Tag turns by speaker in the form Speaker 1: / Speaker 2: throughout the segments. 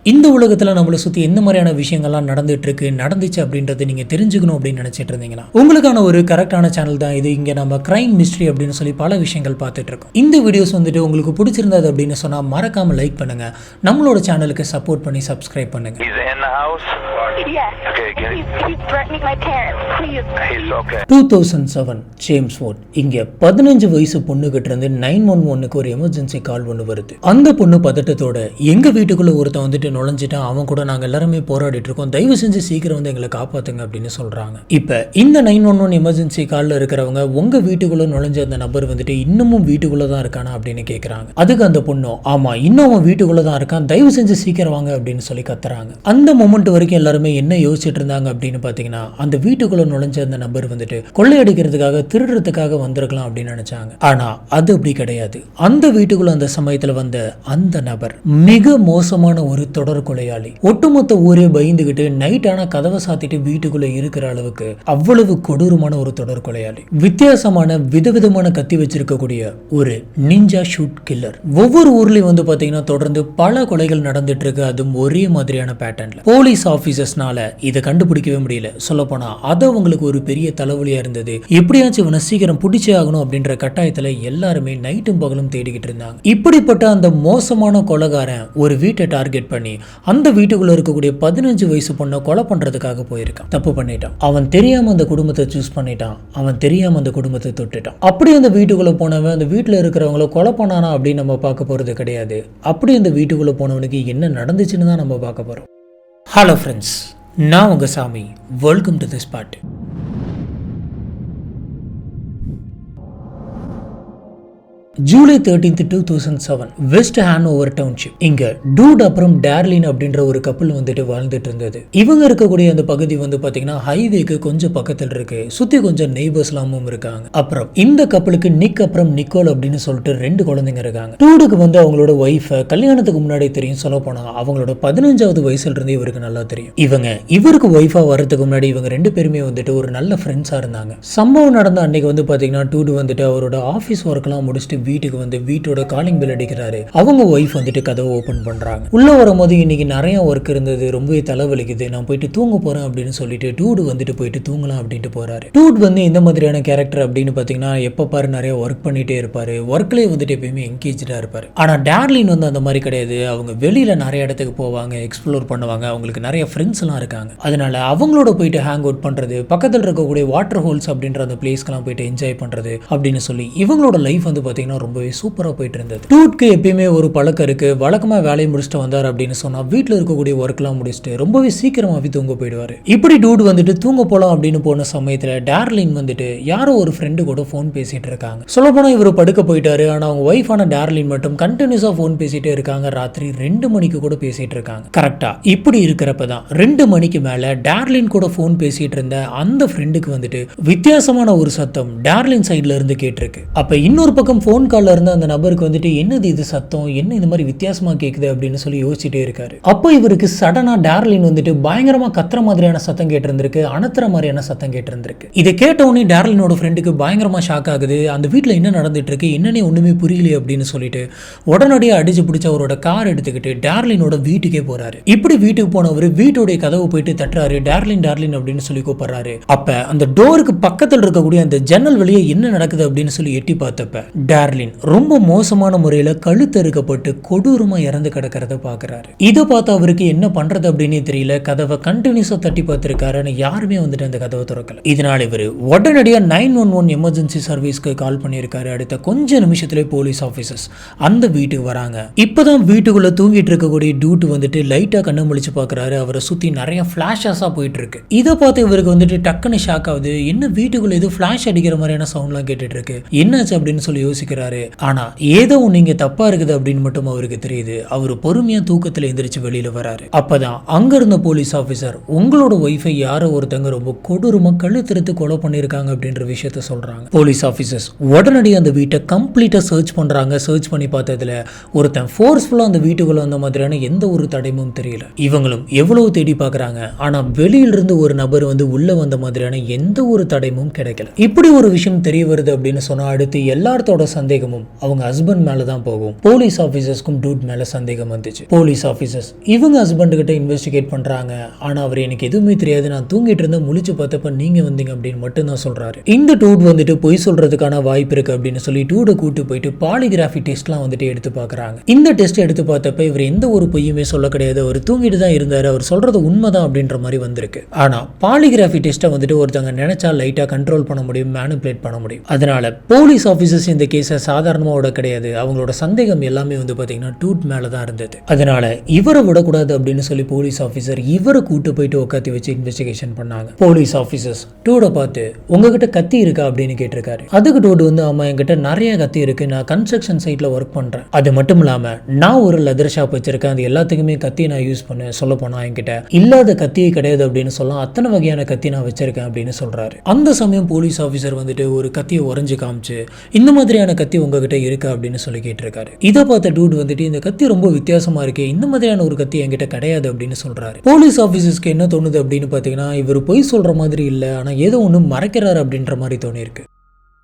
Speaker 1: இந்த உலகத்துல நம்மளை சுத்தி எந்த மாதிரியான விஷயங்கள்லாம் நடந்துச்சு அப்படின்றத நீங்க தெரிஞ்சுக்கணும் அப்படின்னு நினைச்சிட்டு இருந்தீங்கன்னா உங்களுக்கான ஒரு கரெக்டான சேனல் தான் இது. இங்க நம்ம கிரைம் மிஸ்ட்ரி அப்படின்னு சொல்லி பல விஷயங்கள் பார்த்துட்டு இருக்கோம். இந்த வீடியோஸ் வந்துட்டு உங்களுக்கு பிடிச்சிருந்தது அப்படின்னு சொன்னா மறக்காம லைக் பண்ணுங்க, நம்மளோட சேனலுக்கு சப்போர்ட் பண்ணி சப்ஸ்கிரைப் பண்ணுங்க.
Speaker 2: Yes. Okay, he's threatening my parents. Please.
Speaker 3: He's okay.
Speaker 1: 2007 James Ward இங்க 15 வயசு பொண்ணுகிட்ட இருந்து 911க்கு ஒரு எமர்ஜென்சி கால் ஒன்று வருது. அந்த பொண்ணு பதட்டத்தோட எங்க வீட்டுக்குள்ள ஒருத்தன் வந்துட்டு நுழைஞ்சிட்டான், அவன் கூட நாங்க எல்லாருமே போராடிட்டு இருக்கோம், தயவு செஞ்சு சீக்கிரம் வந்து எங்களை காப்பாத்துங்க அப்படின்னு சொல்றாங்க. இப்ப இந்த 911 எமர்ஜென்சி கால்ல இருக்கிறவங்க உங்க வீட்டுக்குள்ள நுழைஞ்ச அந்த நபர் வந்துட்டு இன்னமும் வீட்டுக்குள்ள தான் இருக்கானா அப்படின்னு கேக்குறாங்க. அதுக்கு அந்த பொண்ணும் ஆமா இன்னும் அவன் வீட்டுக்குள்ள தான் இருக்கான், தயவு செஞ்சு சீக்கிரம் வாங்க அப்படின்னு சொல்லி கத்துறாங்க. அந்த மொமெண்ட் வரைக்கும் எல்லாருமே என்ன யோசிச்சுட்டு இருந்தாங்க அப்படின்னு பாத்தீங்கன்னா, அந்த வீட்டுக்குள்ள நுழைஞ்ச அந்த நபர் வந்துட்டு கொள்ளையடிக்கிறதுக்காக திருடுறதுக்காக வந்திருக்கலாம் அப்படின்னு நினைச்சாங்க. ஆனா அது அப்படி கிடையாது. அந்த வீட்டுக்குள்ள அந்த சமயத்துல வந்த அந்த நபர் மிக மோசமான ஒரு தொடர் கொலையாளி. ஒட்டுமொத்த ஊரே பயந்துகிட்டு நைட் ஆனா கதவை சாத்திட்டு வீட்டுக்குள்ள இருக்கிற அளவுக்கு அவ்வளவு கொடூரமான ஒரு தொடர் கொலையாளி. வித்தியாசமான விதவிதமான கத்தி வச்சிருக்கக்கூடிய ஒரு நிஞ்சா ஷூட் கில்லர். ஒவ்வொரு ஊர்லயும் வந்து பாத்தீங்கன்னா தொடர்ந்து பல கொலைகள் நடந்துட்டு இருக்கு, அதுவும் ஒரே மாதிரியான பேட்டர்ன்ல. போலீஸ் ஆபீசர்ஸ்னால இதை கண்டுபிடிக்கவே முடியல. சொல்ல போனா அது அவங்களுக்கு ஒரு பெரிய தலைவலியா இருந்தது. எப்படியாச்சும் இவனை சீக்கிரம் பிடிச்சே ஆகணும் அப்படின்ற கட்டாயத்துல எல்லாருமே நைட்டும் பகலும் தேடிக்கிட்டு இருந்தாங்க. இப்படிப்பட்ட அந்த மோசமான கொலைகாரன் ஒரு வீட்டை டார்கெட் பண்ணி அந்த வீட்டுக்குள்ள இருக்கக்கூடிய 15 வயசு பொண்ணை கொலை பண்றதுக்காக போயிருக்கான். தப்பு பண்ணிட்டான். அவன் தெரியாம அந்த குடும்பத்தை சூஸ் பண்ணிட்டான். அவன் தெரியாம அந்த குடும்பத்தை தொட்டுட்டான். அப்படி அந்த வீட்டுக்குள்ள போனவன் அந்த வீட்டுல இருக்கிறவங்கள கொலை பண்ணானா அப்படின்னு நம்ம பார்க்க போறது கிடையாது. அப்படி அந்த வீட்டுக்குள்ள போனவனுக்கு என்ன நடந்துச்சுன்னு தான் நம்ம பார்க்க போறோம். ஹலோ ஃப்ரெண்ட்ஸ், நான் உங்க சாமி. Welcome to this part. July 13, 2007 west Hanover township. இங்க டூட் அப்புறம் டேர்லின் அப்படின்ற ஒரு கப்பல் வந்துட்டு வாழ்ந்துட்டு இருந்தது. இவங்க இருக்கக்கூடிய அந்த பகுதி வந்து பாத்தீங்கன்னா ஹைவேக்கு கொஞ்சம் பக்கத்தில் இருக்கு. சுத்தி கொஞ்சம் நெய்பர்ஸ் எல்லாமும் இருக்காங்க. அப்புறம் இந்த கப்பலுக்கு நிக் அப்புறம் நிக்கோல் அப்படின்னு சொல்லிட்டு 2 குழந்தைங்க இருக்காங்க. டூடுக்கு வந்து அவங்களோட ஒய்ஃப கல்யாணத்துக்கு முன்னாடி தெரியும். சொல்ல போனா அவங்களோட 15வது வயசுல இருந்து இவருக்கு நல்லா தெரியும். இவருக்கு ஒய்ஃபா வரதுக்கு முன்னாடி இவங்க 2 பேருமே வந்துட்டு ஒரு நல்ல ஃப்ரெண்ட்ஸா இருந்தாங்க. சம்பவம் நடந்த அன்னைக்கு வந்து பாத்தீங்கன்னா டூடு வந்துட்டு அவரோட ஆபீஸ் ஒர்க் எல்லாம் முடிச்சுட்டு வீட்டுக்கு வந்து வீட்டோட காலிங் பெல் அடிக்கிறாரு. அவங்க ஒய்ஃப் வந்துட்டு கதவை ஓபன் பண்றாங்க. உள்ள வரும்போது இன்னைக்கு நிறைய ஒர்க் இருந்தது, ரொம்பவே தலைவலிக்குது, நான் போயிட்டு தூங்க போறேன் அப்படின்னு சொல்லிட்டு டூடு வந்துட்டு போயிட்டு தூங்கலாம் அப்படின்ட்டு போறாரு. டூட் வந்து இந்த மாதிரியான கேரக்டர் அப்படின்னு பாத்தீங்கன்னா எப்ப பாரு நிறைய ஒர்க் பண்ணிட்டே இருப்பாரு. ஒர்க்லயே வந்துட்டு எப்பயுமே என்கேஜா இருப்பாரு. ஆனா டேர்லின் வந்து அந்த மாதிரி கிடையாது. அவங்க வெளியில நிறைய இடத்துக்கு போவாங்க, எக்ஸ்ப்ளோர் பண்ணுவாங்க, அவங்களுக்கு நிறைய ஃப்ரெண்ட்ஸ் எல்லாம் இருக்காங்க. அதனால அவங்களோட போயிட்டு ஹேங் அவுட் பண்றது, பக்கத்தில் இருக்கக்கூடிய வாட்டர் ஹோல்ஸ் அப்படின்ற அந்த பிளேஸ்க்கெல்லாம் போயிட்டு என்ஜாய் பண்றது அப்படின்னு சொல்லி இவங்களோட லைஃப் வந்து பாத்தீங்கன்னா ரொம்பவே சூப்பரா போயிட்டு இருந்தது. டூட்க்கு எப்பயுமே ஒரு பழக்கம் இருக்கு. வழக்கமா வேலையை முடிச்சுட்டு வந்தார் அப்படின்னு சொன்னா வீட்டுல இருக்கக்கூடிய ஒர்க் எல்லாம் முடிச்சுட்டு ரொம்பவே சீக்கிரமாவே தூங்க போயிடுவாரு. இப்படி டூட் வந்துட்டு தூங்க போலாம் அப்படின்னு போன சமயத்துல டேர்லின் வந்துட்டு யாரோ ஒரு ஃப்ரெண்டு கூட போன் பேசிட்டு இருக்காங்க. சொல்ல போனா இவரு படுக்க போயிட்டாரு. ஆனா அவங்க ஒய்ஃபான டேர்லின் மட்டும் கண்டினியூஸா போன் பேசிட்டே இருக்காங்க. ராத்திரி 2 மணிக்கு கூட பேசிட்டு இருக்காங்க. கரெக்டா இப்படி இருக்கிறப்பதான் 2 மணிக்கு மேல டேர்லின் கூட போன் பேசிட்டு இருந்த அந்த ஃப்ரெண்டுக்கு வந்துட்டு வித்தியாசமான ஒரு சத்தம் டேர்லின் சைட்ல இருந்து கேட்டிருக்கு. அப்ப இன்னொரு பக்கம் போன் கால்ல இருந்த அந்த நபருக்கு வந்துட்டு என்னது இது சத்தம், என்ன இந்த மாதிரி வித்தியாசமா கேக்குது அப்படின்னு சொல்லி யோசிச்சுட்டே இருக்காரு. அப்போ இவருக்கு சடனா டேர்லின் வந்துட்டு பயங்கரமா கத்துற மாதிரியான சத்தம் கேட்டிருந்திருக்கு, அணத்துற மாதிரியான சத்தம் கேட்டிருந்திருக்கு. இதை கேட்ட உடனே டேர்லினோட ஃப்ரெண்டுக்கு பயங்கரமா ஷாக் ஆகுது. அந்த வீட்டுல என்ன நடந்துட்டு இருக்கு, என்னன்னே ஒண்ணுமே புரியலையே அப்படின்னு சொல்லிட்டு உடனடியாக அடிச்சு பிடிச்ச அவரோட கார் எடுத்துக்கிட்டு டேர்லினோட வீட்டுக்கே போறாரு. இப்படி வீட்டுக்கு போனவர் வீட்டுடைய கதவு போயிட்டு தட்டுறாரு. டேர்லின் டேர்லின் அப்படின்னு சொல்லி கூப்பிடுறாரு. அப்ப அந்த டோருக்கு பக்கத்தில் இருக்கக்கூடிய அந்த ஜன்னல் வெளியே என்ன நடக்குது அப்படின்னு சொல்லி எட்டி பார்த்தப்ப டேர்லின் ரொம்ப மோசமான முறையில கழுத்து அறுக்கப்பட்டு கொடூரமா இறந்து கிடக்கிறத பாக்குறாரு. இதை பார்த்து அவருக்கு என்ன பண்றது அப்படின்னு தெரியல. கதவை கண்டினியூஸா தட்டி பார்த்திருக்காரு. யாருமே வந்துட்டு அந்த கதவை திறக்கல. இதனால இவரு உடனடியா 911 எமர்ஜென்சி சர்வீஸ்க்கு கால் பண்ணியிருக்காரு. அடுத்த கொஞ்ச நிமிஷத்துல போலீஸ் ஆபீசர்ஸ் அந்த வீட்டுக்கு வராங்க. இப்பதான் வீட்டுக்குள்ள தூங்கிட்டு இருக்கக்கூடிய டூட் வந்துட்டு லைட்டா கண்ணு முழிச்சு பாக்குறாரு. அவரை சுத்தி நிறைய பிளாஷஸா போயிட்டு இருக்கு. இதை பார்த்து இவருக்கு வந்துட்டு டக்குன்னு ஷாக் ஆகுது. என்ன வீட்டுக்குள்ள ஏதோ பிளாஷ் அடிக்கிற மாதிரியான சவுண்ட்லாம் கேட்டுட்டு இருக்கு, என்னாச்சு அப்படின்னு சொல்லி யோசிக்கிறாரு. ஆனா ஏதோ நீங்க தப்பா இருக்குது அப்படின்னு மட்டும் அவருக்கு தெரியுது. அவர் பொறுமையா தூக்கத்துல எந்திரிச்சு வெளியில வராரு. அப்பதான் அங்க இருந்த போலீஸ் ஆபீசர் உங்களோட ஒய்ஃபை யாரோ ஒருத்தங்க ரொம்ப கொடூரமா கழுத்திருத்து கொலை பண்ணிருக்காங்க அப்படின்ற விஷயத்த சொல்றாங்க. போலீஸ் ஆபீசர்ஸ் உடனடியாக அந்த வீட்டை கம்ப்ளீட்டா சர்ச் பண்றாங்க. சர்ச் பண்ணி பார்த்ததுல ஒருத்தன் ஃபோர்ஸ்ஃபுல்லா அந்த வீட்டுக்குள்ள வந்த மாதிரியான எந்த ஒரு தடயமும் தெரியல. இவங்களும் எவ்வளவு தேடி பாக்குறாங்க. ஆனா வெளியிலிருந்து ஒரு நபர் வந்து உள்ள வந்த மாதிரியான எந்த ஒரு தடயமும் கிடைக்கல. இப்படி ஒரு விஷயம் தெரிய வருது அப்படின்னு சொன்னா அடுத்து எல்லாத்தோட சந்தேகமும் அவங்க ஹஸ்பண்ட் மேல தான் போகும். போலீஸ் ஆபீசர்ஸ்க்கும் டூட் மேல சந்தேகம் வந்துச்சு. போலீஸ் ஆபீசர்ஸ் இவங்க ஹஸ்பண்ட் கிட்ட இன்வெஸ்டிகேட் பண்றாங்க. ஆனா அவர் எனக்கு எதுவுமே தெரியாது, நான் தூங்கிட்டு இருந்த முழிச்சு பார்த்தப்ப நீங்க வந்தீங்க அப்படின்னு மட்டும் தான் சொல்றாரு. இந்த டூட் வந்துட்டு பொய் சொல்றதுக்கான வாய்ப்பு இருக்கு அப்படின்னு சொல்லி டூட கூட்டு போயிட்டு பாலிகிராஃபி டெஸ்ட்லாம் வந்துட்டு எடுத்து பார்க்கறாங்க. இந்த டெஸ்ட் எடுத்து பார்த்தப்ப இவர் எந்த ஒரு பொய்யுமே சொல்ல கிடையாது, அவர் தூங்கிட்டு தான் இருந்தாரு, அவர் சொல்றது உண்மைதான் அப்படின்ற மாதிரி வந்திருக்கு. ஆனா பாலிகிராஃபி டெஸ்ட்டை வந்துட்டு ஒருத்தங்க நினைச்சா லைட்டா கண்ட்ரோல் பண்ண முடியும், மேனிபுலேட் பண்ண முடியும். அதனால போலீஸ் ஆபீசர்ஸ் இந்த கேஸை சாதாரணமா விட கிடையாது. அவங்களோட சந்தேகம் எல்லாமே வந்து பாத்தீங்கன்னா டூட் மேல தான் இருந்தது. அதனால இவரை விடக்கூடாது அப்படின்னு சொல்லி போலீஸ் ஆபீசர் இவரை கூட்டு போயிட்டு உட்காந்து வச்சு இன்வெஸ்டிகேஷன் பண்ணாங்க. போலீஸ் ஆபீசர்ஸ் டூட பார்த்து உங்ககிட்ட கத்தி இருக்கா அப்படின்னு கேட்டிருக்காரு. அதுக்கு டூட் வந்து ஆமா என்கிட்ட நிறைய கத்தி இருக்கு, நான் கன்ஸ்ட்ரக்ஷன் சைட்ல ஒர்க் பண்றேன், அது மட்டும் இல்லாம நான் ஒரு லெதர் ஷாப் வச்சிருக்கேன், அது எல்லாத்துக்குமே கத்தி நான் யூஸ் பண்ண சொல்ல போனா என்கிட்ட இல்லாத கத்தியே கிடையாது அப்படின்னு சொல்லலாம், அத்தனை வகையான கத்தி நான் வச்சிருக்கேன் அப்படின்னு சொல்றாரு. அந்த சமயம் போலீஸ் ஆபீசர் வந்துட்டு ஒரு கத்தியை உறைஞ்சு காமிச்சு இந்த மாதிரியான கத்தி உங்ககிட்ட இருக்கா அப்படின்னு சொல்லி கேட்டிருக்காரு. இதை பார்த்த டூட் வந்துட்டு இந்த கத்தி ரொம்ப வித்தியாசமா இருக்கு, இந்த மாதிரியான ஒரு கத்தி என்கிட்ட கிடையாது அப்படின்னு சொல்றாரு. போலீஸ் ஆபீசர்ஸ்க்கு என்ன தோணுது அப்படின்னு பாத்தீங்கன்னா இவர் பொய் சொல்ற மாதிரி இல்ல, ஆனா ஏதோ ஒண்ணு மறைக்கிறாரு அப்படின்ற மாதிரி தோணிருக்கு.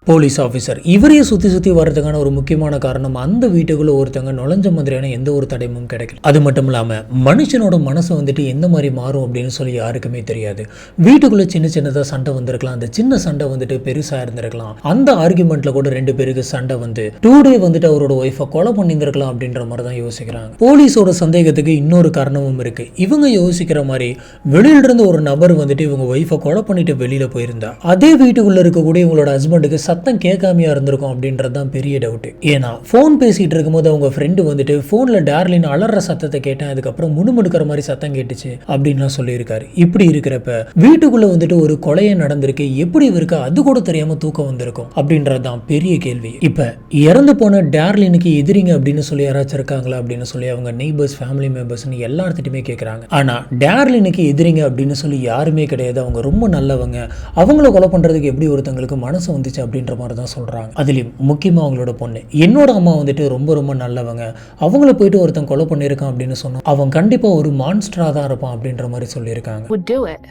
Speaker 1: போலீஸ் ஆஃபீஸர் இவரையே சுற்றி வர்றதுக்கான ஒரு முக்கியமான காரணம் அந்த வீட்டுக்குள்ளே ஒருத்தவங்க நுழைஞ்ச மாதிரியான எந்த ஒரு தடயமும் கிடைக்கல. அது மட்டும் இல்லாமல் மனுஷனோட மனசு வந்துட்டு எந்த மாதிரி மாறும் அப்படின்னு சொல்லி யாருக்குமே தெரியாது. வீட்டுக்குள்ளே சின்னதாக சண்டை வந்திருக்கலாம், அந்த சின்ன சண்டை வந்துட்டு பெருசாக இருந்திருக்கலாம், அந்த ஆர்குமெண்ட்டில் கூட 2 பேருக்கு சண்டை வந்து 2 டே வந்துட்டு அவரோட ஒய்ஃபை கொலை பண்ணியிருந்திருக்கலாம் அப்படின்ற மாதிரி தான் யோசிக்கிறாங்க. போலீஸோட சந்தேகத்துக்கு இன்னொரு காரணமும் இருக்குது. இவங்க யோசிக்கிற மாதிரி வெளியிலிருந்து ஒரு நபர் வந்துட்டு இவங்க ஒய்ஃபை கொலை பண்ணிட்டு வெளியில் போயிருந்தா அதே வீட்டுக்குள்ளே இருக்கக்கூடிய இவங்களோட ஹஸ்பண்டுக்கு சத்தம் கேட்காமையா இருந்திருக்கும் அப்படின்றது தான் பெரிய டவுட். ஏன்னா ஃபோன் பேசிட்டு இருக்கும்போது அவங்க ஃப்ரெண்டு வந்துட்டு ஃபோன்ல டார்லின் அலற சத்தத்தை கேட்டேன், அதுக்கப்புறம் முணுமுணுக்கிற மாதிரி சத்தம் கேட்டுச்சு அப்படின்லாம் சொல்லியிருக்காரு. இப்படி இருக்கிறப்ப வீட்டுக்குள்ள வந்துட்டு ஒரு கொலையை நடந்திருக்கு, எப்படி இருக்கு அது கூட தெரியாம தூக்கம் வந்திருக்கும் அப்படின்றது தான் பெரிய கேள்வி. இப்ப இறந்து போன டார்லினுக்கு எதிரிங்க அப்படின்னு சொல்லி யாராச்சும் இருக்காங்களா அப்படின்னு சொல்லி அவங்க நெய்பர்ஸ், ஃபேமிலி மெம்பர்ஸ்னு எல்லாத்துட்டுமே கேட்கறாங்க. ஆனா டார்லினுக்கு எதிரிங்க அப்படின்னு சொல்லி யாருமே கிடையாது, அவங்க ரொம்ப நல்லவங்க, அவங்கள கொலை பண்றதுக்கு எப்படி ஒருத்தங்களுக்கு மனசு வந்துச்சு அப்படின்ற மாதிரி தான் சொல்றாங்க. அதுலயும் முக்கியமா அவங்களோட பொண்ணு, என்னோட அம்மா வந்துட்டு ரொம்ப ரொம்ப நல்லவங்க, அவங்கள போயிட்டு ஒருத்தன் கொலை பண்ணியிருக்கான் அப்படின்னு சொன்னா அவன் கண்டிப்பா ஒரு மான்ஸ்டரா தான் இருப்பான் அப்படின்ற மாதிரி சொல்லியிருக்காங்க.
Speaker 3: Would do it.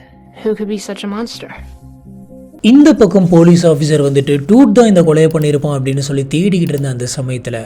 Speaker 3: Who could be such a monster?
Speaker 1: இந்த பக்கம் போலீஸ் ஆஃபீஸர் வந்துட்டு டூட் தான் இந்த கொலையை பண்ணியிருப்பான் அப்படின்னு சொல்லி தேடிக்கிட்டு இருந்த அந்த சமயத்தில்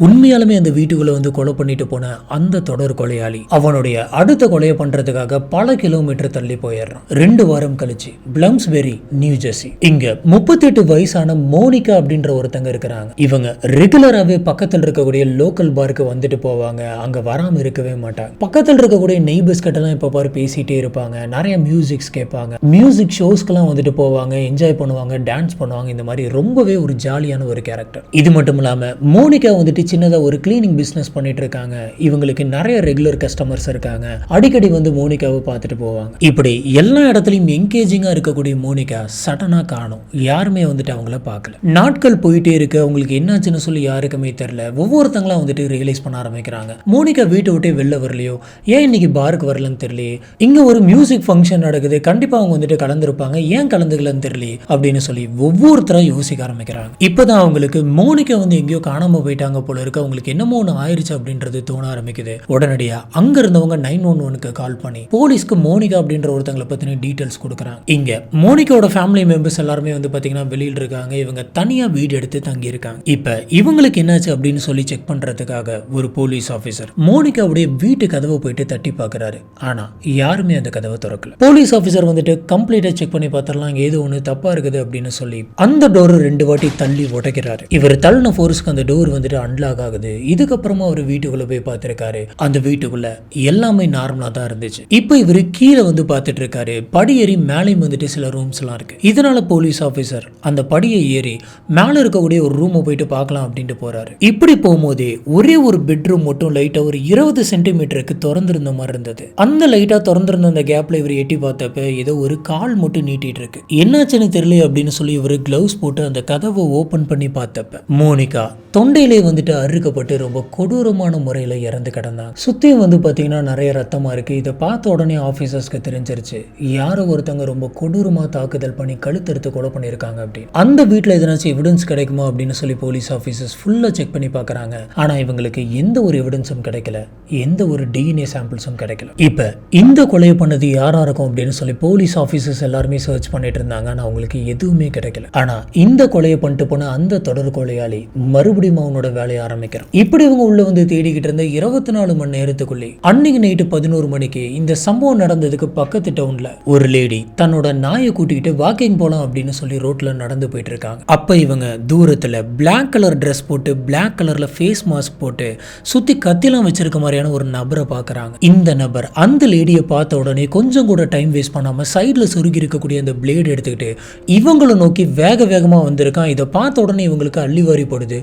Speaker 1: உண்மையாலுமே அந்த வீட்டுக்குள்ளே வந்து கொலை பண்ணிட்டு போன அந்த தொடர் கொலையாளி அவனுடைய அடுத்த கொலையை பண்ணுறதுக்காக பல கிலோமீட்டர் தள்ளி போயிடுறான். 2 வாரம் கழிச்சு பிளம்ஸ்பெரி, நியூ ஜெர்சி, இங்க 38 வயசான மோனிகா அப்படின்ற ஒருத்தங்க இருக்கிறாங்க. இவங்க ரெகுலராகவே பக்கத்தில் இருக்கக்கூடிய லோக்கல் பாருக்கு வந்துட்டு போவாங்க, அங்கே வராமல் இருக்கவே மாட்டாங்க. பக்கத்தில் இருக்கக்கூடிய நெய்பர்ஸ் கிட்டலாம் இப்போ பாரு பேசிகிட்டே இருப்பாங்க, நிறைய மியூசிக்ஸ் கேட்பாங்க, மியூசிக் ஷோஸ்க்கெல்லாம் வந்துட்டு போவாங்க, என்ஜாய் பண்ணுவாங்க, டான்ஸ் பண்ணுவாங்க. இந்த மாதிரி ரொம்பவே ஒரு ஜாலியான ஒரு கேரக்டர். இது மட்டும் இல்லாமல் மோனிகா வந்துட்டு சின்னதாக ஒரு கிளீனிங் பிஸ்னஸ் பண்ணிட்டு இருக்காங்க. இவங்களுக்கு நிறைய ரெகுலர் கஸ்டமர்ஸ் இருக்காங்க, அடிக்கடி வந்து மோனிகாவை பார்த்துட்டு போவாங்க. இப்படி எல்லா இடத்துலையும் என்கேஜிங்காக இருக்கக்கூடிய மோனிகா சடனாக காணும், யாருமே வந்துட்டு அவங்கள பார்க்கல. நாட்கள் போயிட்டே இருக்கு, அவங்களுக்கு என்னாச்சுன்னு சொல்லி யாருக்குமே தெரியல. ஒவ்வொருத்தங்களாம் வந்துட்டு ரியலைஸ் பண்ண ஆரம்பிக்கிறாங்க, மோனிகா வீட்டை விட்டே வெளில வரலையோ, ஏன் இன்னைக்கு பாருக்கு வரலன்னு தெரியலையே, இங்கே ஒரு மியூசிக் ஃபங்க்ஷன் நடக்குது, கண்டிப்பாக அவங்க வந்துட்டு கலந்துருப்பாங்க, ஏன் கலந்துக்கலன்னு தெரியல அப்படின்னு சொல்லி ஒவ்வொருத்தரா யோசிக்க ஆரம்பிக்கிறாங்க. இப்பதான் அவங்களுக்கு மோனிகா வந்து எங்கேயோ காணாம போயிட்டாங்க போல இருக்கு, அவங்களுக்கு என்னமோ ஒன்று ஆயிடுச்சு அப்படின்றது தோண ஆரம்பிக்குது. உடனடியா அங்க இருந்தவங்க 911க்கு கால் பண்ணி போலீஸ்க்கு மோனிகா அப்படின்ற ஒருத்தங்களை பத்தின டீடைல்ஸ் கொடுக்குறாங்க. இங்க மோனிகாவோட ஃபேமிலி மெம்பர்ஸ் எல்லாருமே வந்து பாத்தீங்கன்னா வெளியில் இருக்காங்க, இவங்க தனியா வீடு எடுத்து தங்கி இருக்காங்க. இப்ப இவங்களுக்கு என்னாச்சு அப்படின்னு சொல்லி செக் பண்றதுக்காக ஒரு போலீஸ் ஆபீசர் மோனிகாவுடைய வீட்டு கதவை போயிட்டு தட்டி பாக்குறாரு. ஆனா யாருமே அந்த கதவை திறக்கல. போலீஸ் ஆபீசர் வந்துட்டு கம்ப்ளீட்டா செக் பண்ணி பார்த்தரலாம், ஏதோ ஒன்று தப்பா இருக்குது அப்படின்னு சொல்லி அந்த டோர் 2 வாட்டி தள்ளி உடைக்கிறாரு. இவர் தள்ளின ஃபோர்ஸ்க்கு அந்த டோர் வந்துட்டு அன்லாக் ஆகுது. இதுக்கப்புறமா அவர் வீட்டுக்குள்ள போய் பார்த்திருக்காரு, அந்த வீட்டுக்குள்ள எல்லாமே நார்மலா தான் இருந்துச்சு. இப்போ இவர் கீழே வந்து பார்த்துட்டு இருக்காரு, படி ஏறி மேலேயும் வந்துட்டு சில ரூம்ஸ் எல்லாம் இருக்கு. இதனால போலீஸ் ஆபீசர் அந்த படியை ஏறி மேல இருக்கக்கூடிய ஒரு ரூமை போயிட்டு பார்க்கலாம் அப்படின்ட்டு போறாரு. இப்படி போகும்போதே ஒரே ஒரு பெட்ரூம் மட்டும் லைட்டா ஒரு 20 சென்டிமீட்டருக்கு திறந்திருந்த மாதிரி இருந்தது. அந்த லைட்டா திறந்திருந்த அந்த கேப்ல இவர் எட்டி பார்த்தப்ப ஏதோ ஒரு கால் மட்டும் நீட்டிட்டு இருக்கு. என்னாச்சுன்னு தெரியல அப்படின்னு சொல்லி இவர் கிளவுஸ் போட்டு அந்த கதவை ஓபன் பண்ணி பார்த்தப்ப மோனிகா தொண்டையிலே வந்துட்டு அறுக்கப்பட்டு ரொம்ப கொடூரமான முறையில் இறந்து கிடந்தாங்க. சுற்றியும் வந்து பார்த்தீங்கன்னா நிறைய ரத்தமாக இருக்குது. இதை பார்த்த உடனே ஆஃபீஸர்ஸ்க்கு தெரிஞ்சிருச்சு, யாரோ ஒருத்தவங்க ரொம்ப கொடூரமாக தாக்குதல் பண்ணி கழுத்தெடுத்து கொலை பண்ணியிருக்காங்க அப்படின்னு. அந்த வீட்டில் எதனாச்சும் எவிடன்ஸ் கிடைக்குமா அப்படின்னு சொல்லி போலீஸ் ஆஃபீஸர்ஸ் ஃபுல்லாக செக் பண்ணி பார்க்குறாங்க. ஆனால் இவங்களுக்கு எந்த ஒரு எவிடன்ஸும் கிடைக்கல, எந்த ஒரு டிஎன்ஏ சாம்பிள்ஸும் கிடைக்கல. இப்போ இந்த கொலையை பண்ணது யாராக இருக்கும் அப்படின்னு சொல்லி போலீஸ் ஆஃபீஸர்ஸ் எல்லாருமே சர்ச் பண்ணிட்டு இருந்தாங்க. ஆனால் அவங்களுக்கு எதுவுமே கிடைக்கல. ஆனா இந்த கொலையை பண்ணிட்டு போன அந்த தொடர் கொலையாளி மறுபடியும் அவனோட வேலையை ஆரம்பிக்கிறான். இப்படி இவங்க உள்ள வந்து தேடிக்கிட்டு இருந்த 24 மணி நேரத்துக்குள்ளே அன்னைக்கு நைட்டு 11 மணிக்கு இந்த சம்பவம் நடந்ததுக்கு பக்கத்து டவுன்ல ஒரு லேடி தன்னோட நாயை கூட்டிக்கிட்டு வாக்கிங் போலாம் அப்படின்னு சொல்லி ரோட்ல நடந்து போயிட்டு இருக்காங்க. அப்ப இவங்க தூரத்துல பிளாக் கலர் ட்ரெஸ் போட்டு பிளாக் கலர்ல ஃபேஸ் மாஸ்க் போட்டு சுத்தி கத்திலாம் வச்சிருக்க மாதிரியான ஒரு நபரை பாக்குறாங்க. இந்த நபர் அந்த லேடியை பார்த்த உடனே கொஞ்சம் கூட டைம் வேஸ்ட் பண்ணாம சைட்ல சொருகி இருக்கக்கூடிய அந்த பிளேடு எடுத்துக்கிட்டு இவங்களை நோக்கி வேக வேகமா வந்திருக்கான். இதை பார்த்த உடனே இவங்களுக்கு அள்ளிவாரி போடுது.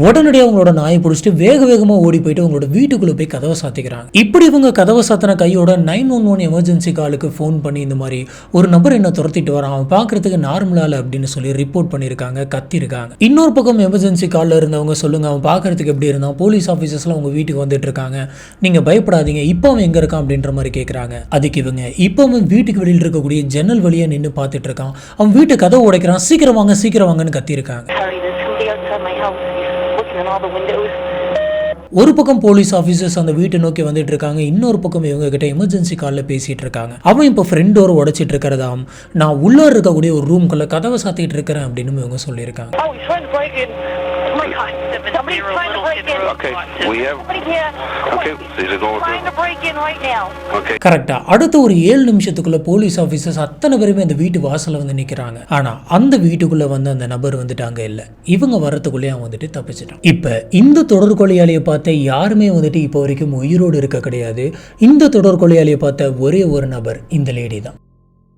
Speaker 1: உடனடியாக அவங்களோட நாயை பிடிச்சிட்டு வேக வேகமா ஓடி போயிட்டு அவங்களோட வீட்டுக்குள்ள போய் கதவை சாத்திக்கிறாங்க. இப்படி இவங்க கதவை சாத்தின கையோட 911 எமர்ஜென்சி காலுக்கு ஃபோன் பண்ணி இந்த மாதிரி ஒரு நபர் என்ன துரத்திட்டு வரான், அவன் பார்க்கறதுக்கு நார்மலால அப்படின்னு சொல்லி ரிப்போர்ட் பண்ணியிருக்காங்க, கத்திருக்காங்க. இன்னொரு பக்கம் எமர்ஜென்சி காலில் இருந்தவங்க சொல்லுங்க அவன் பார்க்கறதுக்கு எப்படி இருந்தான், போலீஸ் ஆஃபீஸர்ஸ்லாம் உங்க வீட்டுக்கு வந்துட்டு இருக்காங்க, நீங்க பயப்படாதீங்க, இப்போ அவன் எங்க இருக்கான் அப்படின்ற மாதிரி கேட்குறாங்க. அதுக்கு இவங்க இப்போ அவன் வீட்டுக்கு வெளியில் இருக்கக்கூடிய ஜன்னல் வழியா நின்று பார்த்துட்டு இருக்கான், அவன் வீட்டு கதவை உடைக்கிறான், சீக்கிரம் வாங்கன்னு கத்திருக்காங்க. ஒரு பக்கம் போலீஸ் ஆஃபீஸர்ஸ் அந்த வீட்டை நோக்கி வந்துட்டு இருக்காங்க, இன்னொரு பக்கம் இவங்க கிட்ட எமர்ஜென்சி காலில் பேசிட்டு இருக்காங்க. அவன் இப்போ ஃப்ரெண்ட் டோர் உடைச்சிட்டு இருக்கிறதாம், நான் உள்ளே இருக்கக்கூடிய ஒரு ரூம்குள்ள கதவை சாத்திட்டு இருக்கிறேன் அப்படின்னு இவங்க சொல்லியிருக்காங்க. கரெக்டா அடுத்த ஒரு 7 நிமிஷத்துக்குள்ள போலீஸ் ஆபீசர்ஸ் அத்தனை பேருமே அந்த வீட்டு வாசல்ல வந்து நிக்கிறாங்க. ஆனா அந்த வீட்டுக்குள்ள வந்து அந்த நபர் வந்துட்டாங்க இல்ல, இவங்க வரத்துக்குள்ளே அவன் வந்துட்டு தப்பிச்சிட்டான். இப்ப இந்த தொடர் கொலையாளியை பார்த்த யாருமே வந்துட்டு இப்போ வரைக்கும் உயிரோடு இருக்க கிடையாது. இந்த தொடர் கொலையாளியை பார்த்த ஒரே ஒரு நபர் இந்த லேடி தான்.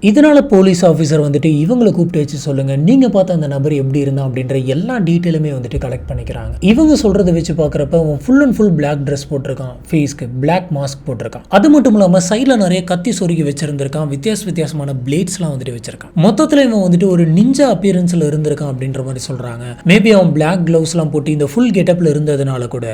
Speaker 1: இதனால போலீஸ் ஆஃபீஸர் வந்துட்டு இவங்களை கூப்பிட்டு வச்சு சொல்லுங்க நீங்க பார்த்த அந்த நபர் எப்படி இருந்தா அப்படின்ற எல்லா டீட்டெயிலுமே வந்துட்டு கலெக்ட் பண்ணிக்கிறாங்க. இவங்க சொல்றதை வச்சு பார்க்குறப்ப அவன் full and full black dress போட்டிருக்கான், ஃபேஸ்க்கு பிளாக் மாஸ்க் போட்டிருக்கான். அது மட்டும் இல்லாமல் சைடில் நிறைய கத்தி சொருகி வச்சிருந்திருக்கான், வித்தியாசமான பிளேட்ஸ்லாம் வந்துட்டு வச்சிருக்கான். மொத்தத்தில் இவன் வந்துட்டு ஒரு நிஞ்சா அப்பியரன்ஸில் இருந்திருக்கான் அப்படின்ற மாதிரி சொல்றாங்க. மேபி அவன் பிளாக் கிளவுஸ்லாம் போட்டு இந்த ஃபுல் கெட்டப்ல இருந்ததுனால கூட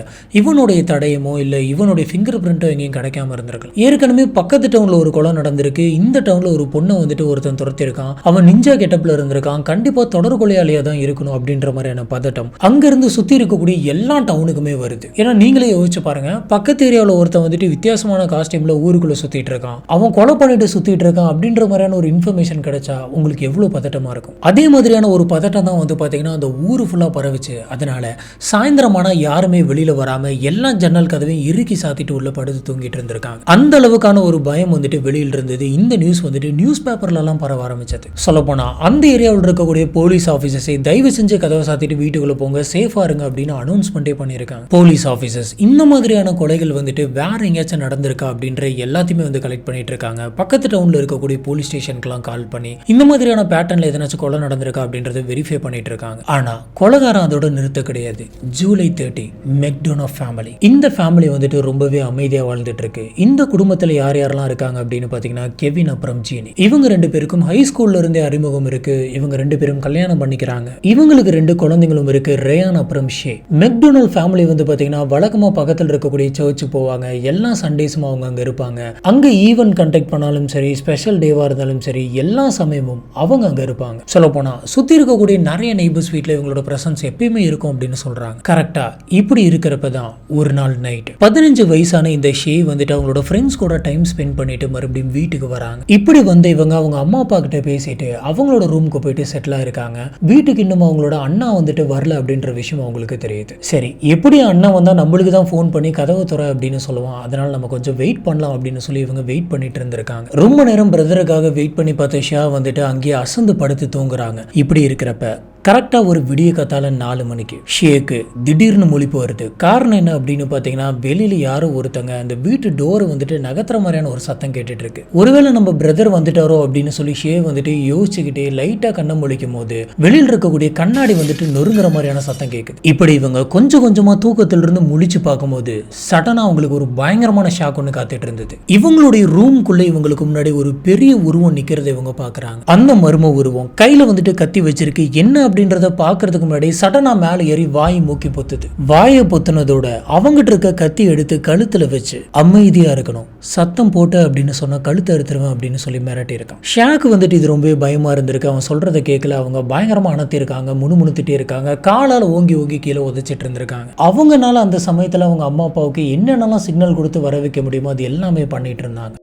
Speaker 1: இவனுடைய தடயமோ இல்லை இவனுடைய ஃபிங்கர் பிரிண்டோ எங்கேயும் கிடைக்காம இருந்திருக்கலாம். ஏற்கனவே பக்கத்து டவுன்ல ஒரு கொலை நடந்திருக்கு, இந்த டவுன்ல ஒரு பொண்ணு வந்துட்டு ஒருத்தன் துரத்திருக்கான், அவன் நிஞ்சா கெட்டப்ல இருந்திருக்கான், கண்டிப்பா தொடர் கொலையாளியா தான் இருக்கணும் அப்படின்ற மாதிரியான பதட்டம் அங்கிருந்து சுத்தி இருக்கக்கூடிய எல்லா டவுனுக்குமே வருது. ஏன்னா நீங்களே யோசிச்சு பாருங்க, பக்கத்து ஏரியாவில் ஒருத்தன் வந்துட்டு வித்தியாசமான காஸ்டியூம்ல ஊருக்குள்ள சுத்திட்டு இருக்கான், அவன் கொலை பண்ணிட்டு சுத்திட்டு இருக்கான் அப்படின்ற மாதிரியான ஒரு இன்ஃபர்மேஷன் கிடைச்சா உங்களுக்கு எவ்வளவு பதட்டமா இருக்கும். அதே மாதிரியான ஒரு பதட்டம் தான் வந்து பாத்தீங்கன்னா அந்த ஊரு ஃபுல்லா பரவிச்சு. அதனால சாயந்தரமான யாருமே வெளியில வராம எல்லா ஜன்னல் கதவையும் இறுக்கி சாத்திட்டு உள்ள படுத்து தூங்கிட்டு இருந்திருக்காங்க. அந்த அளவுக்கான ஒரு பயம் வந்துட்டு வெளியில் இருந்தது. இந்த நியூஸ் வந்துட்டு நியூஸ் பேப்பர்லாம் பரவ ஆரம்பிச்சது. சொல்லப்போனா அந்த ஏரியாவில் இருக்கக்கூடிய போலீஸ் ஆஃபீஸர்ஸை தயவு செஞ்சு கதவை சாத்திட்டு வீட்டுக்குள்ள போங்க, சேஃபா இருங்க அப்படின்னு அனௌன்ஸ்மெண்ட்டே பண்ணியிருக்காங்க. போலீஸ் ஆஃபீஸர்ஸ் இந்த மாதிரியான கொலைகள் வந்துட்டு வேற எங்கேயாச்சும் நடந்திருக்கா அப்படின்ற எல்லாத்தையுமே வந்து கலெக்ட் பண்ணிட்டு இருக்காங்க. பக்கத்து டவுன்ல இருக்கக்கூடிய போலீஸ் ஸ்டேஷனுக்குலாம் கால் பண்ணி இந்த மாதிரியான பேட்டர்ன்ல எதனாச்சும் கொலை நடந்திருக்கா அப்படின்றத வெரிஃபை பண்ணிட்டு இருக்காங்க. ஆனா கொலைகாரன் அதோட நிறுத்த கிடையாது. July 30 McDonagh family. இந்த ஃபேமிலி வந்துட்டு ரொம்பவே அமைதியா வாழ்ந்துட்டு இருக்கு. இந்த குடும்பத்துல யார் யாரெல்லாம் இருக்காங்க அப்படின்னு பாத்தீங்கன்னா கெவின் அப்புறம் ஜீனி. இவங்க 2 பேருக்கும் ஹை ஸ்கூல்ல இருந்தே அறிமுகம் இருக்கு. இவங்க 2 பேரும் கல்யாணம் பண்ணிக்கிறாங்க. இவங்களுக்கு 2 குழந்தைகளும் இருக்கு, ரேயான் அப்புறம் ஷே. மெக்டொனால்ட் ஃபேமிலி வந்து பாத்தீங்கன்னா வழக்கமா பக்கத்தில் இருக்கக்கூடிய சர்ச் போவாங்க. எல்லா சண்டேஸும் அவங்க அங்க இருப்பாங்க. அங்க ஈவென்ட் கண்டக்ட் பண்ணாலும் சரி, ஸ்பெஷல் டேவா இருந்தாலும் சரி, எல்லா சமயமும் அவங்க அங்க இருப்பாங்க. சொல்ல போனா சுத்தி இருக்கக்கூடிய நிறைய நெய்பர்ஸ் வீட்ல இவங்களோட பிரசன்ஸ் எப்பயுமே இருக்கும் அப்படின்னு சொல்றாங்க. கரெக்டா இப்படி இருக்கிறப்பதான் ஒரு நாள் நைட் 15 வயசான இந்த ஷே வந்துட்டு அவங்களோட ஃப்ரெண்ட்ஸ் கூட டைம் ஸ்பெண்ட் பண்ணிட்டு மறுபடியும் வீட்டுக்கு வராங்க. இப்படி வந்து இவங்க அவங்க அம்மா அப்பா கிட்ட பேசிட்டு அவங்களோட ரூமுக்கு போயிட்டு செட்டில் ஆயிருக்காங்க. வீட்டுக்கு இன்னும் அவங்களோட அண்ணா வந்துட்டு வரல அப்படின்ற விஷயம் அவங்களுக்கு தெரியுது. சரி, எப்படி அண்ணா வந்தா நம்மளுக்கு தான் ஃபோன் பண்ணி கதவை துற அப்படின்னு சொல்லுவான், அதனால நம்ம கொஞ்சம் வெயிட் பண்ணலாம் அப்படின்னு சொல்லி இவங்க வெயிட் பண்ணிட்டு இருந்திருக்காங்க. ரொம்ப நேரம் பிரதருக்காக வெயிட் பண்ணி பார்த்த ஷா வந்துட்டு அங்கேயே அசந்து படுத்து தூங்குறாங்க. இப்படி இருக்கிறப்ப கரெக்டா ஒரு விடிய காத்தால 4 மணிக்கு ஷேக்கு திடீர்னு முழிப்பு வருது. காரணம் என்ன அப்படின்னு பாத்தீங்கன்னா வெளியில யாரோ ஒருத்தங்க அந்த வீட்டு டோரை வந்துட்டு நகர்த்துற மாதிரியான ஒரு சத்தம் கேட்டுட்டு இருக்கு. ஒருவேளை நம்ம பிரதர் வந்துட்டாரோ அப்படின்னு சொல்லி ஷே வந்துட்டு யோசிச்சுக்கிட்டே லைட்டா கண்ணை முழிக்கும் போது வெளியில் இருக்கக்கூடிய கண்ணாடி வந்துட்டு நொறுங்குற மாதிரியான சத்தம் கேட்குது. இப்படி இவங்க கொஞ்சம் கொஞ்சமா தூக்கத்திலிருந்து முழிச்சு பார்க்கும்போது சடனா அவங்களுக்கு ஒரு பயங்கரமான ஷாக் ஒன்று காத்துட்டு இருந்தது. இவங்களுடைய ரூம்குள்ள இவங்களுக்கு முன்னாடி ஒரு பெரிய உருவம் நிக்கிறத இவங்க பாக்குறாங்க. அந்த மர்ம உருவம் கையில வந்துட்டு கத்தி வச்சிருக்கு. என்ன அப்படின்றத பாக்குறதுக்கு முன்னாடி சடனா மேல ஏறி வாய் மூக்கி பொத்துது. வாயை பொத்துனதோட அவங்கிட்ட இருக்க கத்தி எடுத்து கழுத்துல வச்சு அமைதியா இருக்கணும், சத்தம் போட்ட அப்படின்னு சொன்னா கழுத்தை அறுத்துருவேன் அப்படின்னு சொல்லி மிரட்டி இருக்கான். ஷாக்கு வந்துட்டு இது ரொம்பவே பயமா இருந்திருக்கு. அவன் சொல்றதை கேட்கல. அவங்க பயங்கரமா அணத்தி இருக்காங்க, முணுமுணுத்துட்டே இருக்காங்க, காலால ஓங்கி ஓங்கி கீழே உதச்சிட்டு இருந்திருக்காங்க. அவங்கனால அந்த சமயத்துல அவங்க அம்மா அப்பாவுக்கு என்னென்னலாம் சிக்னல் கொடுத்து வர வைக்க முடியுமோ அது எல்லாமே பண்ணிட்டு இருந்தாங்க.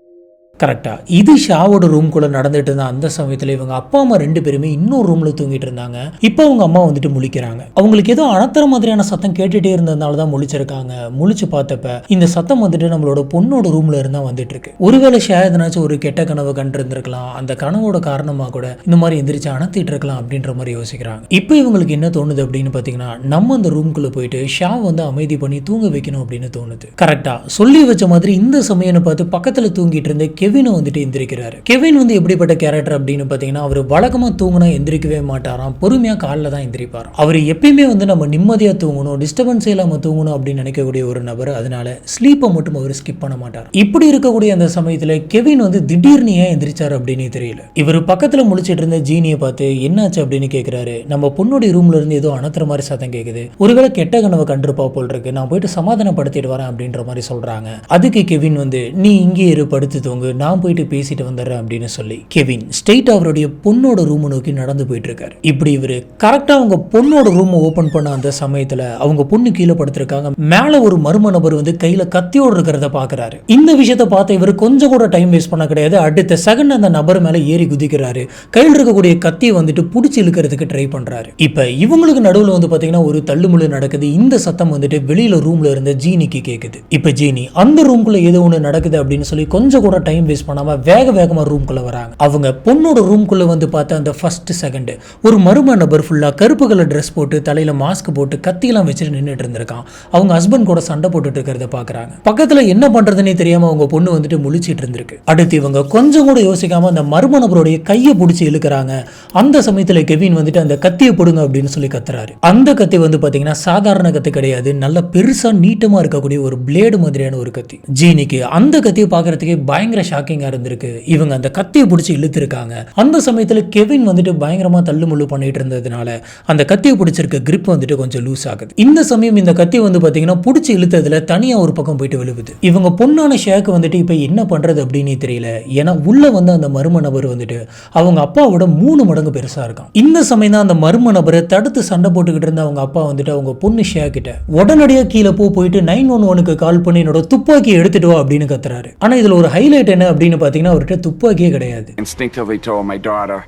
Speaker 1: கரெக்டா இது ஷாவோட ரூம்குள்ள நடந்துட்டு இருந்த அந்த சமயத்துல இவங்க அப்பா அம்மா 2 பேருமே இன்னொரு ரூம்ல தூங்கிட்டு இருந்தாங்க. இப்போ அவங்க அம்மா வந்துட்டு முழிக்கிறாங்க. அவங்களுக்கு ஏதோ அனத்தர மாதிரியான சத்தம் கேட்டுட்டே இருந்ததுனால தான் முழிச்சிருக்காங்க. முழிச்சு பார்த்தப்ப இந்த சத்தம் வந்துட்டு நம்மளோட பொண்ணோட ரூம்ல இருந்தா வந்துட்டு இருக்கு. ஒருவேளை ஷா எதனாச்சும் ஒரு கெட்ட கனவு கண்டு இருந்திருக்கலாம். அந்த கனவோட காரணமா கூட இந்த மாதிரி எந்திரிச்சு அனத்திட்டு இருக்கலாம் அப்படின்ற மாதிரி யோசிக்கிறாங்க. இப்போ இவங்களுக்கு என்ன தோணுது அப்படின்னு பாத்தீங்கன்னா நம்ம அந்த ரூம்குள்ள போயிட்டு ஷா வந்து அமைதி பண்ணி தூங்க வைக்கணும் அப்படின்னு தோணுது. கரெக்டா சொல்லி வச்ச மாதிரி இந்த சமயம் பார்த்து பக்கத்துல தூங்கிட்டு இருந்த கெவினை வந்துட்டு எந்திரிக்கிறாரு. கெவின் வந்து எப்படிப்பட்ட கேரக்டர் அப்படின்னு பாத்தீங்கன்னா அவர் வழக்கமா தூங்கினா எந்திரிக்கவே மாட்டாராம். பொறுமையா காலில் தான் எந்திரிப்பாராம். அவர் எப்பயுமே வந்து நம்ம நிம்மதியா தூங்கணும், டிஸ்டர்பன்ஸ் இல்லாம தூங்கணும் அப்படின்னு நினைக்கக்கூடிய ஒரு நபர். அதனால ஸ்லீப்பை மட்டும் அவர் ஸ்கிப் பண்ண மாட்டார். இப்படி இருக்கக்கூடிய அந்த சமயத்துல கெவின் வந்து திடீர்னு ஏன் எந்திரிச்சாரு அப்படின்னு தெரியல. இவர் பக்கத்துல முழிச்சிட்டு இருந்த ஜீனியை பார்த்து என்னாச்சு அப்படின்னு கேட்கிறாரு. நம்ம பொண்ணுடைய ரூம்ல இருந்து ஏதோ அனத்துற மாதிரி சத்தம் கேட்குது. ஒருவேளை கெட்ட கனவை கண்டிருப்பா போல் இருக்கு, நான் போயிட்டு சமாதானப்படுத்திட்டு வரேன் அப்படின்ற மாதிரி சொல்றாங்க. அதுக்கு கெவின் வந்து நீ இங்கே இரு, படுத்து தூங்கு, நான் போயிட்டு பேசிட்டு வந்துடுறேன் அப்படின்னு சொல்லி கெவின் ஸ்ட்ரெயிட் அவருடைய பொண்ணோட ரூம் நோக்கி நடந்து போயிட்டு இருக்காரு. இப்படி இவரு கரெக்டா அவங்க பொண்ணோட ரூம் ஓபன் பண்ண அந்த சமயத்துல அவங்க பொண்ணு கீழே படுத்திருக்காங்க. மேல ஒரு மர்ம நபர் வந்து கையில கத்தியோடு இருக்கிறத பாக்குறாரு. இந்த விஷயத்தை பார்த்து இவர் கொஞ்சம் கூட டைம் வேஸ்ட் பண்ண கிடையாது. அடுத்த செகண்ட் அந்த நபர் மேல ஏறி குதிக்கிறாரு. கையில் இருக்கக்கூடிய கத்தியை வந்துட்டு புடிச்சு இழுக்கிறதுக்கு ட்ரை பண்றாரு. இப்ப இவங்களுக்கு நடுவுல வந்து பாத்தீங்கன்னா ஒரு தள்ளுமுள்ளு நடக்குது. இந்த சத்தம் வந்துட்டு வெளியில ரூம்ல இருந்த ஜீனிக்கு கேக்குது. இப்ப ஜீனி அந்த ரூம்குள்ள ஏதோ ஒண்ணு நடக்குது அப்படின்னு சொல்லி கொஞ்சம் கூட டைம் வேஸ்ட் பண்ணாம வேகமா ரூம்குள்ள வராங்க. அவங்க பொண்ணோட ரூம்குள்ள வந்து பார்த்த அந்த ஃபர்ஸ்ட் செகண்ட் ஒரு மர்ம நபர் ஃபுல்லா கருப்பு கலர் ட்ரெஸ் போட்டு தலையில மாஸ்க் போட்டு கத்தியெல்லாம் வச்சுட்டு நின்றுட்டு இருந்திருக்கான். அவங்க ஹஸ்பண்ட் கூட சண்டை போட்டுட்டு இருக்கிறத பாக்குறாங்க. பக்கத்துல என்ன பண்றதுன்னே தெரியாம அவங்க பொண்ணு வந்துட்டு முழிச்சிட்டு இருந்திருக்கு. அடுத்து இவங்க கொஞ்சம் கூட யோசிக்காம அந்த மர்ம நபருடைய கையை பிடிச்சி இழுக்கிறாங்க. அந்த சமயத்துல கெவின் வந்துட்டு அந்த கத்தியை போடுங்க அப்படின்னு சொல்லி கத்துறாரு. அந்த கத்தி வந்து பாத்தீங்கன்னா சாதாரண கத்தி கிடையாது, நல்ல பெருசா நீட்டமா இருக்கக்கூடிய ஒரு பிளேடு மாதிரியான ஒரு கத்தி. ஜீனிக்கு அந்த கத்தியை பாக்குறதுக்கே பயங்கர ஷாக்கிங்கா இருந்திருக்கு. இவங்க அந்த கத்தியை பிடிச்சி இழுத்துருக்காங்க. அந்த சமயத்துல கெவின் வந்துட்டு பயங்கரமா தள்ளுமுள்ளு பண்ணிட்டு இருந்ததுனால அந்த கத்தியை பிடிச்சிருக்க கிரிப் வந்துட்டு கொஞ்சம் லூஸ் ஆகுது. இந்த சமயம் இந்த கத்தி வந்து பாத்தீங்கன்னா பிடிச்சி இழுத்ததுல தனியா ஒரு பக்கம் போயிட்டு விழுவுது. இவங்க பொண்ணான ஷேக்கு வந்துட்டு இப்ப என்ன பண்றது அப்படின்னு தெரியல. ஏன்னா உள்ள வந்து அந்த மர்ம நபர் வந்துட்டு அவங்க அப்பாவோட 3 மடங்கு பெருசா இருக்கான். இந்த சமயம் தான் அந்த மர்ம நபரை தடுத்து சண்டை போட்டுக்கிட்டு இருந்த அவங்க அப்பா வந்துட்டு அவங்க பொண்ணு ஷேக்கிட்ட உடனடியா கீழே போயிட்டு 911க்கு கால் பண்ணி என்னோட துப்பாக்கி எடுத்துட்டு வா அப்படின்னு கத்துறாரு. ஆனா இதுல ஒரு ஹைலைட் என்ன அப்படின்னு பாத்தீங்கன்னா அவர்கிட்ட துப்பாக்கியே கிடையாது.
Speaker 4: Instinctively told my daughter,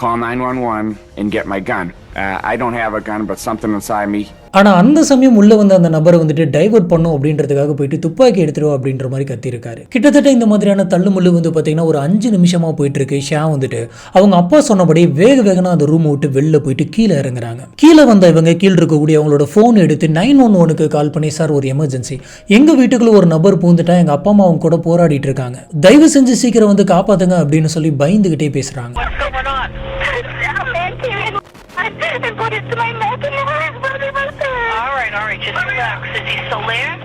Speaker 4: call 911 and get my gun. I don't have a gun, but something inside me.
Speaker 1: ஆனா அந்த சமயம் உள்ள வந்து அந்த நபரை வந்துட்டு டைவர்ட் பண்ணும் அப்படின்றதுக்காக போயிட்டு துப்பாக்கி எடுத்துருவோம் அப்படின்ற மாதிரி கத்திருக்காரு. கிட்டத்தட்ட இந்த மாதிரியான தள்ளுமுள்ளு வந்து பாத்தீங்கன்னா ஒரு 5 நிமிஷமா போயிட்டு இருக்கு. ஷா வந்துட்டு அவங்க அப்பா சொன்னபடி வேகமா அந்த ரூம் விட்டு வெளில போயிட்டு கீழே இறங்குறாங்க. கீழே வந்த இவங்க கீழே இருக்கக்கூடிய அவங்களோட போன் எடுத்து 911க்கு கால் பண்ணி, சார் ஒரு எமர்ஜென்சி, எங்க வீட்டுக்குள்ள ஒரு நபர் பூந்துட்டா, எங்க அப்பா அம்மா அவங்க கூட போராடிட்டு இருக்காங்க, தயவு செஞ்சு சீக்கிரம் வந்து காப்பாத்துங்க அப்படின்னு சொல்லி பயந்துகிட்டே பேசுறாங்க.
Speaker 2: And put it to my mouth and all right, just relax. Is he still there?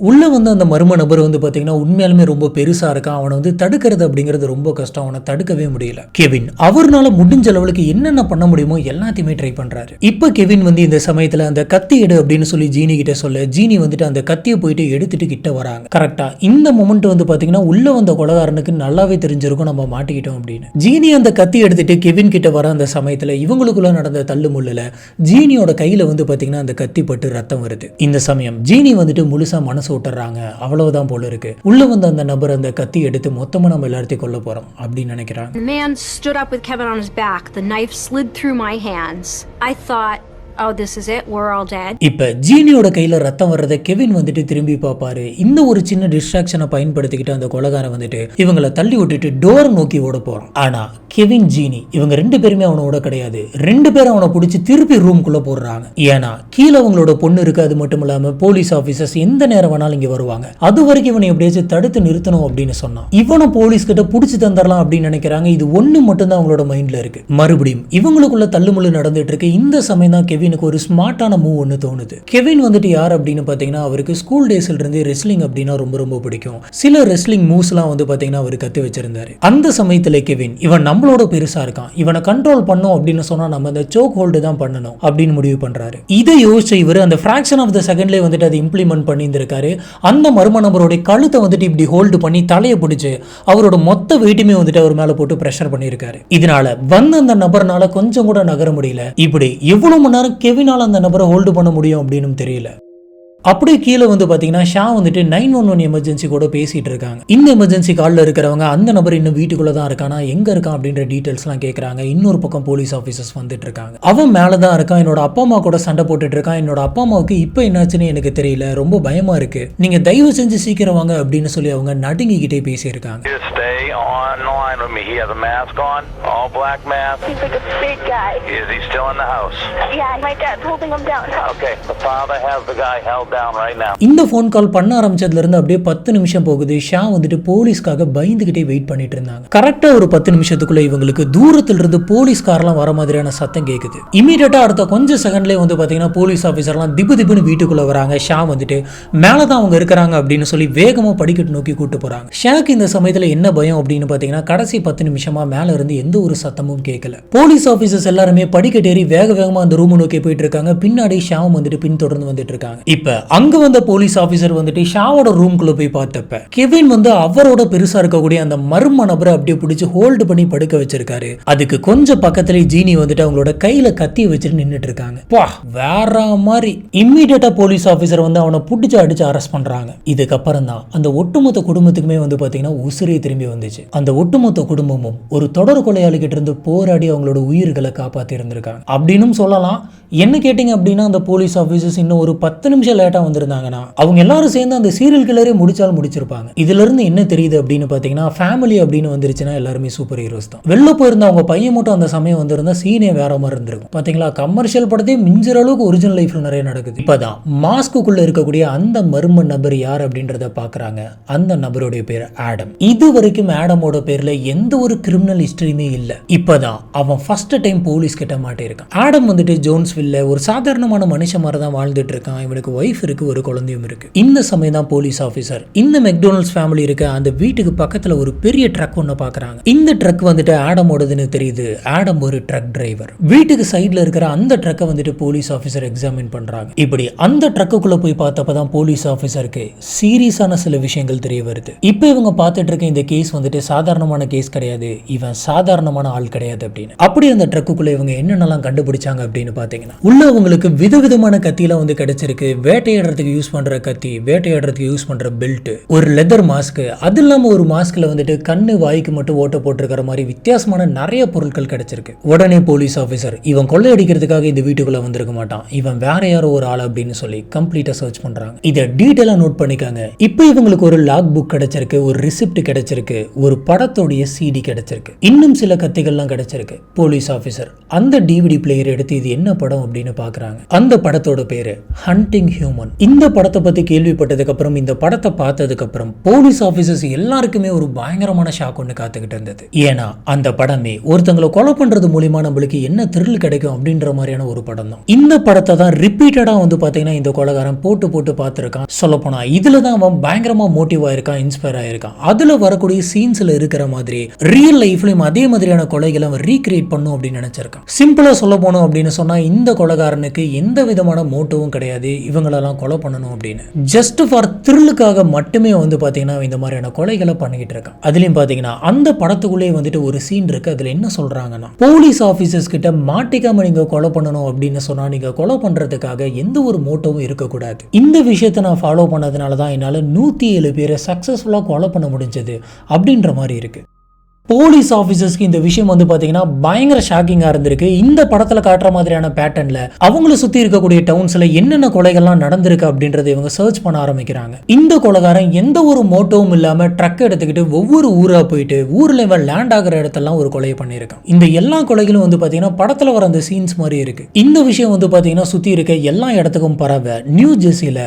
Speaker 1: உள்ள வந்து அந்த மர்ம நபர் வந்து பாத்தீங்கன்னா உண்மையாலுமே ரொம்ப பெருசா இருக்கான். அவனை வந்து தடுக்கிறது அப்படிங்கிறது ரொம்ப கஷ்டம். அவனை தடுக்கவே முடியல. கெவின் அவர்னால முடிஞ்ச அளவுக்கு என்னென்ன பண்ண முடியுமோ எல்லாத்தையுமே ட்ரை பண்றாரு. இப்ப கெவின் வந்து இந்த சமயத்துல அந்த கத்தி எடு அப்படின்னு சொல்லி ஜீனி கிட்ட சொல்ல, ஜீனி வந்துட்டு அந்த கத்தியை போயிட்டு எடுத்துட்டு கிட்ட வராங்க. கரெக்டா இந்த மொமெண்ட் வந்து பாத்தீங்கன்னா உள்ள வந்த கொலைகாரனுக்கு நல்லாவே தெரிஞ்சிருக்கும் நம்ம மாட்டிக்கிட்டோம் அப்படின்னு. ஜீனி அந்த கத்தி எடுத்துட்டு கெவின் கிட்ட வர அந்த சமயத்துல இவங்களுக்குள்ள நடந்த தள்ளு முள்ளுல ஜீனியோட கையில வந்து பாத்தீங்கன்னா அந்த கத்தி பட்டு ரத்தம் வருது. இந்த சமயம் ஜீனி வந்துட்டு முழுசா மனசு விட்டுறாங்க. அவ்வளவுதான் போல இருக்கு. உள்ள வந்து அந்த நபர் அந்த கத்தி எடுத்து மொத்தமா நம்ம எல்லாத்தையும் கொல்ல போறோம் அப்படின்னு நினைக்கிறாங்க.
Speaker 5: The man stood up with Kevin on his back. The knife slid through my hands. I thought, oh, this is it, we're all dead.
Speaker 1: இப்ப ஜீனியோட கையில ரத்தம் வர்றதை கெவின் வந்துட்டு திரும்பி பாப்பாரு. இந்த ஒரு சின்ன டிஸ்ட்ராக்ஷனை பயன்படுத்திக்கிட்டு அந்த கொலைகாரன் வந்துட்டு இவங்களை தள்ளி விட்டுட்டு டோர் நோக்கி ஓட போறான். ஆனா கெவின் ஜீனி இவங்க 2 பேருமே அவனை ஓட கிடையாது. 2 பேரும் அவனை பிடிச்சி திருப்பி ரூம்குள்ள போடுறாங்க. ஏன்னா கீழே அவங்களோட பொண்ணு இருக்கு. அது மட்டும் இல்லாம போலீஸ் ஆபீசர்ஸ் எந்த நேரம் வேணாலும் இங்க வருவாங்க. அது வரைக்கும் இவனை எப்படியாச்சும் தடுத்து நிறுத்தணும் அப்படின்னு சொன்னான். இவனை போலீஸ் கிட்ட புடிச்சு தந்துடலாம் அப்படின்னு நினைக்கிறாங்க. இது ஒண்ணு மட்டும் தான் அவங்களோட மைண்ட்ல இருக்கு. மறுபடியும் இவங்களுக்குள்ள தள்ளுமுள்ளு நடந்துட்டு இருக்கு. இந்த சமயம் தான் கெவினுக்கு ஒரு ஸ்மார்ட்டான மூவ் ஒன்று தோணுது. கெவின் வந்துட்டு யார் அப்படின்னு பாத்தீங்கன்னா அவருக்கு ஸ்கூல் டேஸ்ல இருந்து ரெஸ்லிங் அப்படின்னா ரொம்ப பிடிக்கும். சில ரெஸ்லிங் மூவ்ஸ்லாம் வந்து பாத்தீங்கன்னா அவர் கத்து வச்சிருந்தாரு. அந்த சமயத்துல கெவின் இவன் நம்மளோட பெருசா இருக்கான், இவனை கண்ட்ரோல் பண்ணும் அப்படின்னு சொன்னா நம்ம அந்த சோக் ஹோல்டு தான் பண்ணணும் அப்படின்னு முடிவு பண்றாரு. இதை யோசிச்ச இவர் அந்த ஃபிராக்ஷன் ஆஃப் த செகண்ட்ல வந்துட்டு அதை இம்ப்ளிமெண்ட் பண்ணியிருந்திருக்காரு. அந்த மர்ம நபருடைய கழுத்தை வந்துட்டு இப்படி ஹோல்டு பண்ணி தலையை பிடிச்சு அவரோட மொத்த வெயிட்டுமே வந்துட்டு அவர் மேல போட்டு பிரஷர் பண்ணியிருக்காரு. இதனால வந்த அந்த நபர்னால கொஞ்சம் கூட நகர முடியல. இப்படி எவ்வளவு மணி நேரம் கெவினால அந்த நபரை ஹோல்டு பண்ண முடியும் அப்படின்னு தெரியல. அப்படியே கீழே வந்து பாத்தீங்கன்னா ஷா வந்துட்டு 911 எமர்ஜென்சி கூட பேசிட்டு இருக்காங்க. இந்த எமர்ஜென்சி கால்ல இருக்கிறவங்க அந்த நபர் இன்னும் வீட்டுக்குள்ள தான் இருக்கானா, எங்க இருக்கான் அப்படின்ற டீடைல்ஸ் எல்லாம் கேக்குறாங்க. இன்னொரு பக்கம் போலீஸ் ஆபீசர்ஸ் வந்துட்டு இருக்காங்க. அவன் மேலதான் இருக்கான், என்னோட அப்பா அம்மா கூட சண்டை போட்டுட்டு இருக்கான், என்னோட அப்பா அம்மாவுக்கு இப்ப என்னாச்சுன்னு எனக்கு தெரியல, ரொம்ப பயமா இருக்கு, நீங்க தயவு செஞ்சு சீக்கிரம் வாங்க அப்படின்னு சொல்லி அவங்க நடுங்கிக்கிட்டே பேசியிருக்காங்க.
Speaker 6: Online with me. He has a mask on, all black mask.
Speaker 2: He's like a big guy.
Speaker 6: Is he still in the house?
Speaker 2: Yeah, my dad's holding him down.
Speaker 6: Okay, the father has the guy held down right now.
Speaker 1: இந்த phone call பண்ண ஆரம்பிச்சதுல இருந்து அப்படியே 10 நிமிஷம் போகுது. ஷா வந்துட்டு போலீஸ்க்காக பயந்துகிட்டே wait பண்ணிட்டு இருந்தாங்க. கரெக்டா ஒரு 10 நிமிஷத்துக்குள்ள இவங்களுக்கு தூரத்துல இருந்து போலீஸ் கார்லாம் வர மாதிரியான சத்தம் கேக்குது. இமீடியட்டா அடுத்த கொஞ்சம் செகண்ட்லயே வந்து பாத்தீங்கன்னா போலீஸ் ஆபீசர்லாம் திபு திபுன்னு வீட்டுக்குள்ள வராங்க. ஷா வந்துட்டு மேலதான் அவங்க இருக்கிறாங்க அப்படின்னு சொல்லி வேகமா படிக்கட்டு நோக்கி கூட்டு போறாங்க. ஷாக்கு இந்த சமயத்துல என்ன பயம் அப்படின்னு பாத்தீங்கன்னா கடைசி 10 நிமிஷமா மேல இருந்து எந்த ஒரு சத்தமும் கேட்கல. போலீஸ் ஆபீசர்ஸ் எல்லாருமே படிக்கட்டேறி வேக வேகமா அந்த ரூம் நோக்கி போயிட்டு இருக்காங்க. பின்னாடி ஷாவும் வந்துட்டு பின்தொடர்ந்து வந்துட்டு இருக்காங்க. இப்ப அங்க வந்த போலீஸ் ஆபீசர் வந்துட்டு ஷாவோட ரூம்குள்ள போய் பார்த்தப்ப கெவின் வந்து அவரோட பெருசா இருக்கக்கூடிய அந்த மர்ம நபரை அப்படியே பிடிச்சு ஹோல்டு பண்ணி படுக்க வச்சிருக்காரு. அதுக்கு கொஞ்சம் பக்கத்துல ஜீனி வந்துட்டு அவங்களோட கையில கத்திய வச்சுட்டு நின்னுட்டு இருக்காங்க. வேற மாதிரி இம்மீடியட்டா போலீஸ் ஆபீசர் வந்து அவனை பிடிச்சு அடிச்சு அரெஸ்ட் பண்றாங்க. இதுக்கப்புறம் தான் அந்த ஒட்டுமொத்த குடும்பத்துக்குமே வந்து பாத்தீங்கன்னா உசிரே திரும்பி வந்துச்சு. அந்த ஒட்டுமொத்த குடும்பமும் ஒரு தொடர் கொலையாளி கிட்ட இருந்து போராடி அவங்களோட உயிர்களை காப்பாத்தி இருந்திருக்காங்க அப்படின்னு சொல்லலாம். என்ன கேட்டீங்க அப்படின்னா அந்த போலீஸ் ஆபீசர்ஸ் இன்னும் ஒரு 10 நிமிஷம் லேட்டா வந்திருந்தாங்கன்னா அவங்க எல்லாரும் சேர்ந்து அந்த சீரியல் கில்லரே முடிச்சிருப்பாங்க. இதுல இருந்து என்ன தெரியுது அப்படின்னு பாத்தீங்கன்னா ஃபேமிலி அப்படின்னு வந்துருச்சுன்னா எல்லாருமே சூப்பர் ஹீரோஸ் தான். வெளில போயிருந்த அவங்க பையன் மட்டும் அந்த சமயம் வந்திருந்தா சீனே வேற மாதிரி இருந்திருக்கும். பாத்தீங்களா, கமர்ஷியல் படத்தையே மிஞ்சுற அளவுக்கு ஒரிஜினல் லைஃப்ல நிறைய நடக்குது. இப்பதான் மாஸ்க்குள்ள இருக்கக்கூடிய அந்த மர்ம நபர் யார் அப்படின்றத பாக்குறாங்க. அந்த நபருடைய பேர் ஆடம். இது வரைக்கும் ஆடமோட பேர்ல எந்த ஒரு கிரிமினல் ஹிஸ்டரியுமே இல்ல. இப்பதான் அவன் ஃபர்ஸ்ட் டைம் போலீஸ் கிட்ட மாட்டிருக்கான். ஆடம் வந்துட்டு ஜோன்ஸ்வில்ல ஒரு சாதாரணமான மனுஷன் மாதிரி தான் வாழ்ந்துட்டு இருக்கான். இவனுக்கு ஒய்ஃப் இருக்கு, ஒரு குழந்தையும் இருக்கு. இந்த சமயம் தான் போலீஸ் ஆபீசர் இந்த மெக்டொனால்ட்ஸ் ஃபேமிலி இருக்க அந்த வீட்டுக்கு பக்கத்துல ஒரு பெரிய ட்ரக் ஒன்னு பாக்குறாங்க. இந்த ட்ரக் வந்துட்டு ஆடமோடதுன்னு தெரியுது. ஆடம் ஒரு ட்ரக் டிரைவர். வீட்டுக்கு சைட்ல இருக்கிற அந்த ட்ரக்கை வந்துட்டு போலீஸ் ஆபீசர் எக்ஸாமின் பண்றாங்க. இப்படி அந்த ட்ரக்குக்குள்ள போய் பார்த்தப்பதான் போலீஸ் ஆபீசருக்கு சீரியஸான சில விஷயங்கள் தெரிய வருது. இப்ப இவங்க பார்த்துட்டு இருக்க இந்த கேஸ் வந்துட்டு சாதாரணமான கேஸ் கிடையாது, இவன் சாதாரணமான ஆள் கிடையாது அப்படின்னு. அப்படி அந்த ட்ரக்குக்குள்ள இவங்க என்னென்னலாம் கண்டுபிடிச்சாங்க அப்படின்னு பாத்தீங்கன்னா உள்ள அவங்களுக்கு விதவிதமான கத்தியெல்லாம் வந்து கிடைச்சிருக்கு. வேட்டையாடுறதுக்கு யூஸ் பண்ற கத்தி, வேட்டையாடுறதுக்கு யூஸ் பண்ற பெல்ட், ஒரு லெதர் மாஸ்க், அது இல்லாம ஒரு மாஸ்க்ல வந்துட்டு கண்ணு வாய்க்கு மட்டும் ஓட்ட போட்டிருக்கிற மாதிரி வித்தியாசமான நிறைய பொருட்கள் கிடைச்சிருக்கு. உடனே போலீஸ் ஆபீசர் இவன் கொள்ளையடிக்கிறதுக்காக இந்த வீட்டுக்குள்ள வந்திருக்க மாட்டான், இவன் வேற யாரோ ஒரு ஆள் அப்படின்னு சொல்லி கம்ப்ளீட்டா சர்ச் பண்றாங்க. இதை டீடைலா நோட் பண்ணிக்காங்க. இப்போ இவங்களுக்கு ஒரு லாக் புக் கிடைச்சிருக்கு, ஒரு ரிசிப்ட் கிடைச்சிருக்கு, ஒரு படத்தோடைய சிடி கிடைச்சிருக்கு, இன்னும் சில கத்திகள்லாம் கிடைச்சிருக்கு. போலீஸ் ஆபீசர் அந்த டிவிடி பிளேயர் எடுத்து இது என்ன படம் அப்படின்னு பாக்குறாங்க. அந்த படத்தோட பேரு ஹண்டிங் ஹியூமன். இந்த படத்தை பத்தி கேள்விப்பட்டதுக்கு அப்புறம், இந்த படத்தை பார்த்ததுக்கு அப்புறம் போலீஸ் ஆபீசர்ஸ் எல்லாருக்குமே ஒரு பயங்கரமான ஷாக் ஒன்று காத்துக்கிட்டு இருந்தது. ஏன்னா அந்த படமே ஒருத்தங்களை கொலை பண்றது மூலியமா நம்மளுக்கு என்ன த்ரில் கிடைக்கும் அப்படின்ற மாதிரியான ஒரு படம் தான். இந்த படத்தை தான் ரிப்பீட்டடா வந்து பாத்தீங்கன்னா இந்த கொலைகாரன் போட்டு பார்த்திருக்கான். சொல்ல போனா இதுலதான் அவன் பயங்கரமா மோட்டிவ் ஆயிருக்கான், இன்ஸ்பயர் ஆயிருக்கான். அதுல வரக்கூடிய சீன்ஸ்ல இருக்கிற மாதிரி ரியல் லைஃப்லயும் அதே மாதிரியான கொலைகளை அவன் ரீக்ரியேட் பண்ணும் அப்படின்னு நினைச்சிருக்கான். சிம்பிளா சொல்ல போனோம் அப்படின்னு சொன்னா இந்த கொலைகாரனுக்கு எந்த விதமான மோட்டிவும் கிடையாது இவங்களெல்லாம் கொலை பண்ணணும் அப்படின்னு. ஜஸ்ட் ஃபார் த்ரில்லுக்காக மட்டுமே வந்து பாத்தீங்கன்னா இந்த மாதிரியான கொலைகளை பண்ணிக்கிட்டு இருக்கான். அதுலயும் பாத்தீங்கன்னா அந்த படத்துக்குள்ளே வந்துட்டு ஒரு சீன் இருக்கு. அதுல என்ன சொல்றாங்கன்னா, போலீஸ் ஆபீசர்ஸ் கிட்ட மாட்டிக்காம நீங்க கொலை பண்ணணும் அப்படின்னு சொன்னா நீங்க கொலை பண்றதுக்காக எந்த ஒரு மோட்டிவும் இருக்கக்கூடாது. இந்த விஷயத்தை நான் ஃபாலோ பண்ணதுனாலதான் என்னால 107 பேரை சக்சஸ்ஃபுல்லா கொலை பண்ண முடிஞ்சது அப்படின்ற மாதிரி இருக்கு. போலீஸ் ஆஃபீஸர்ஸ்க்கு இந்த விஷயம் வந்து பார்த்தீங்கன்னா பயங்கர ஷாக்கிங்காக இருந்திருக்கு. இந்த படத்தில் காட்டுற மாதிரியான பேட்டர்னில் அவங்கள சுற்றி இருக்கக்கூடிய டவுன்ஸில் என்னென்ன கொலைகள்லாம் நடந்திருக்கு அப்படின்றத இவங்க சர்ச் பண்ண ஆரம்பிக்கிறாங்க. இந்த கொலைகாரன் எந்த ஒரு மோட்டோவும் இல்லாமல் ட்ரக் எடுத்துக்கிட்டு ஒவ்வொரு ஊராக போயிட்டு ஊரில் இவன் லேண்ட் ஆகிற இடத்தெல்லாம் ஒரு கொலையை பண்ணியிருக்கான். இந்த எல்லா கொலைகளும் வந்து பார்த்தீங்கன்னா படத்தில் வர அந்த சீன்ஸ் மாதிரி இருக்கு. இந்த விஷயம் வந்து பார்த்தீங்கன்னா சுற்றி இருக்க எல்லா இடத்துக்கும் பரவ நியூ ஜெர்சியில்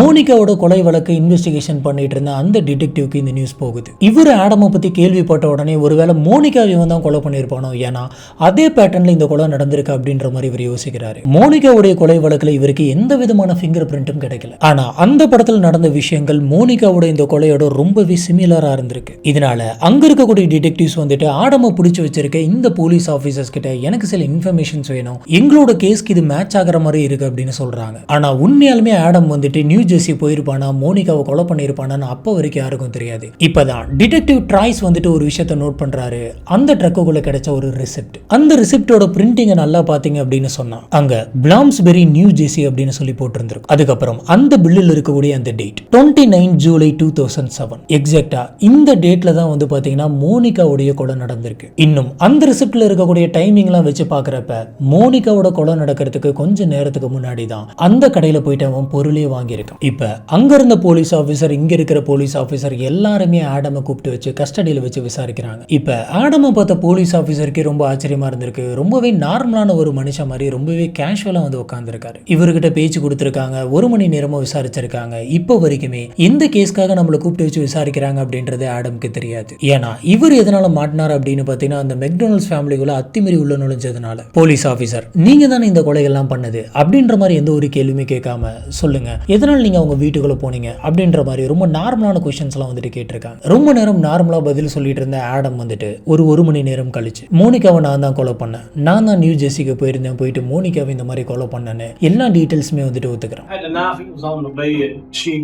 Speaker 1: மோனிகாவோட கொலை வழக்கு இன்வெஸ்டிகேஷன் பண்ணிட்டு இருந்த அந்த டிடெக்டிவ்க்கு இந்த நியூஸ் போகுது. இவர் ஆடமை பற்றி கேள்விப்பட்ட உடனே ஒருவேளை மோனிகா இவன் தான் கொலை பண்ணியிருப்பானோ, ஏன்னா அதே பேட்டர்ன்ல இந்த கொலை நடந்திருக்கு அப்படின்ற மாதிரி இவர் யோசிக்கிறாரு. மோனிகாவுடைய கொலை வழக்குல இவருக்கு எந்த விதமான ஃபிங்கர் பிரிண்ட்டும் கிடைக்கல. ஆனா அந்த படத்துல நடந்த விஷயங்கள் மோனிகாவோட இந்த கொலையோட ரொம்பவே சிமிலரா இருந்திருக்கு. இதனால அங்க இருக்கக்கூடிய டிடெக்டிவ்ஸ் வந்துட்டு ஆடம பிடிச்சு வச்சிருக்க இந்த போலீஸ் ஆபீசர்ஸ் கிட்ட எனக்கு சில இன்ஃபர்மேஷன்ஸ் வேணும், எங்களோட கேஸ்க்கு இது மேட்ச் ஆகிற மாதிரி இருக்கு அப்படின்னு சொல்றாங்க. ஆனா உண்மையாலுமே ஆடம் வந்துட்டு நியூ ஜெர்சி போயிருப்பானா, மோனிகாவை கொலை பண்ணியிருப்பானான்னு அப்ப வரைக்கும் யாருக்கும் தெரியாது. இப்பதான் டிடெக்டிவ் ட்ராய்ஸ் வந்துட்டு ஒரு விஷயத்தை நோட் நோட் பண்றாரு அந்த ட்ரக்குக்குள்ள கிடைச்ச ஒரு ரிசிப்ட். அந்த ரிசிப்டோட பிரிண்டிங்கை நல்லா பாத்தீங்க அப்படின்னு சொன்னா அங்க பிளாம்ஸ்பெரி நியூ ஜெர்சி அப்படின்னு சொல்லி போட்டிருந்திருக்கும். அதுக்கப்புறம் அந்த பில்லில் இருக்கக்கூடிய அந்த டேட் 29 ஜூலை 2007 எக்ஸாக்டா இந்த டேட்ல தான் வந்து பாத்தீங்கன்னா மோனிகாவுடைய கொலை நடந்திருக்கு. இன்னும் அந்த ரிசிப்ட்ல இருக்கக்கூடிய டைமிங்லாம் வச்சு பாக்குறப்ப மோனிகாவோட கொலை நடக்கிறதுக்கு கொஞ்ச நேரத்துக்கு முன்னாடி தான் அந்த கடையில போயிட்டு அவன் பொருளே வாங்கியிருக்கான். இப்ப அங்க இருந்த போலீஸ் ஆபீசர், இங்க இருக்கிற போலீஸ் ஆபீசர் எல்லாருமே ஆடமை கூப்பிட்டு வச்சு கஸ்டடியில வச்சு விசாரிக்கிறாங்க. இப்ப ஆடமை பார்த்த போலீஸ் ஆபீசருக்கு ரொம்ப ஆச்சரியமா இருந்திருக்கு. ரொம்பவே நார்மலான ஒரு மனுஷன் மாதிரி ரொம்பவே கேஷுவலா வந்து உட்கார்ந்துருக்காரு. இவர்கிட்ட பேச்சு கொடுத்திருக்காங்க, 1 மணி நேரமா விசாரிச்சிருக்காங்க. இப்போ வரைக்குமே எந்த கேஸ்க்காக நம்மளை கூப்பிட்டு வச்சு விசாரிக்கிறாங்க அப்படின்றது ஆடம்க்கு தெரியாது. ஏன்னா இவர் எதனால மாட்டினார் அப்படின்னு பாத்தீங்கன்னா அந்த மெக்டொனால்ட்ஸ் ஃபேமிலிக்குள்ள அத்துமீறி உள்ள நுழைஞ்சதுனால போலீஸ் ஆபீசர் நீங்க தானே இந்த கொலைகள்லாம் பண்ணது அப்படின்ற மாதிரி எந்த ஒரு கேள்வியுமே கேட்காம சொல்லுங்க எதனால நீங்க அவங்க வீட்டுக்குள்ள போனீங்க அப்படின்ற மாதிரி ரொம்ப நார்மலான क्वेश्चंस எல்லாம் வந்துட்டு கேட்டிருக்காங்க. ரொம்ப நேரம் நார்மலா பதில் சொல்லிட்டு இருந்த ஆடம் வந்துட்டு ஒரு மணி நேரம் கழிச்சு மோனிகாவை நான் தான் கொலை பண்ணேன், நான் தான் நியூ ஜெர்சிக்கு போயிருந்தேன், போயிட்டு மோனிகாவை இந்த மாதிரி கொலை பண்ணேன்னு எல்லா டீடைல்ஸுமே வந்துட்டு ஒத்துக்கிறேன்.
Speaker 7: Had the knife, it was on the bed. She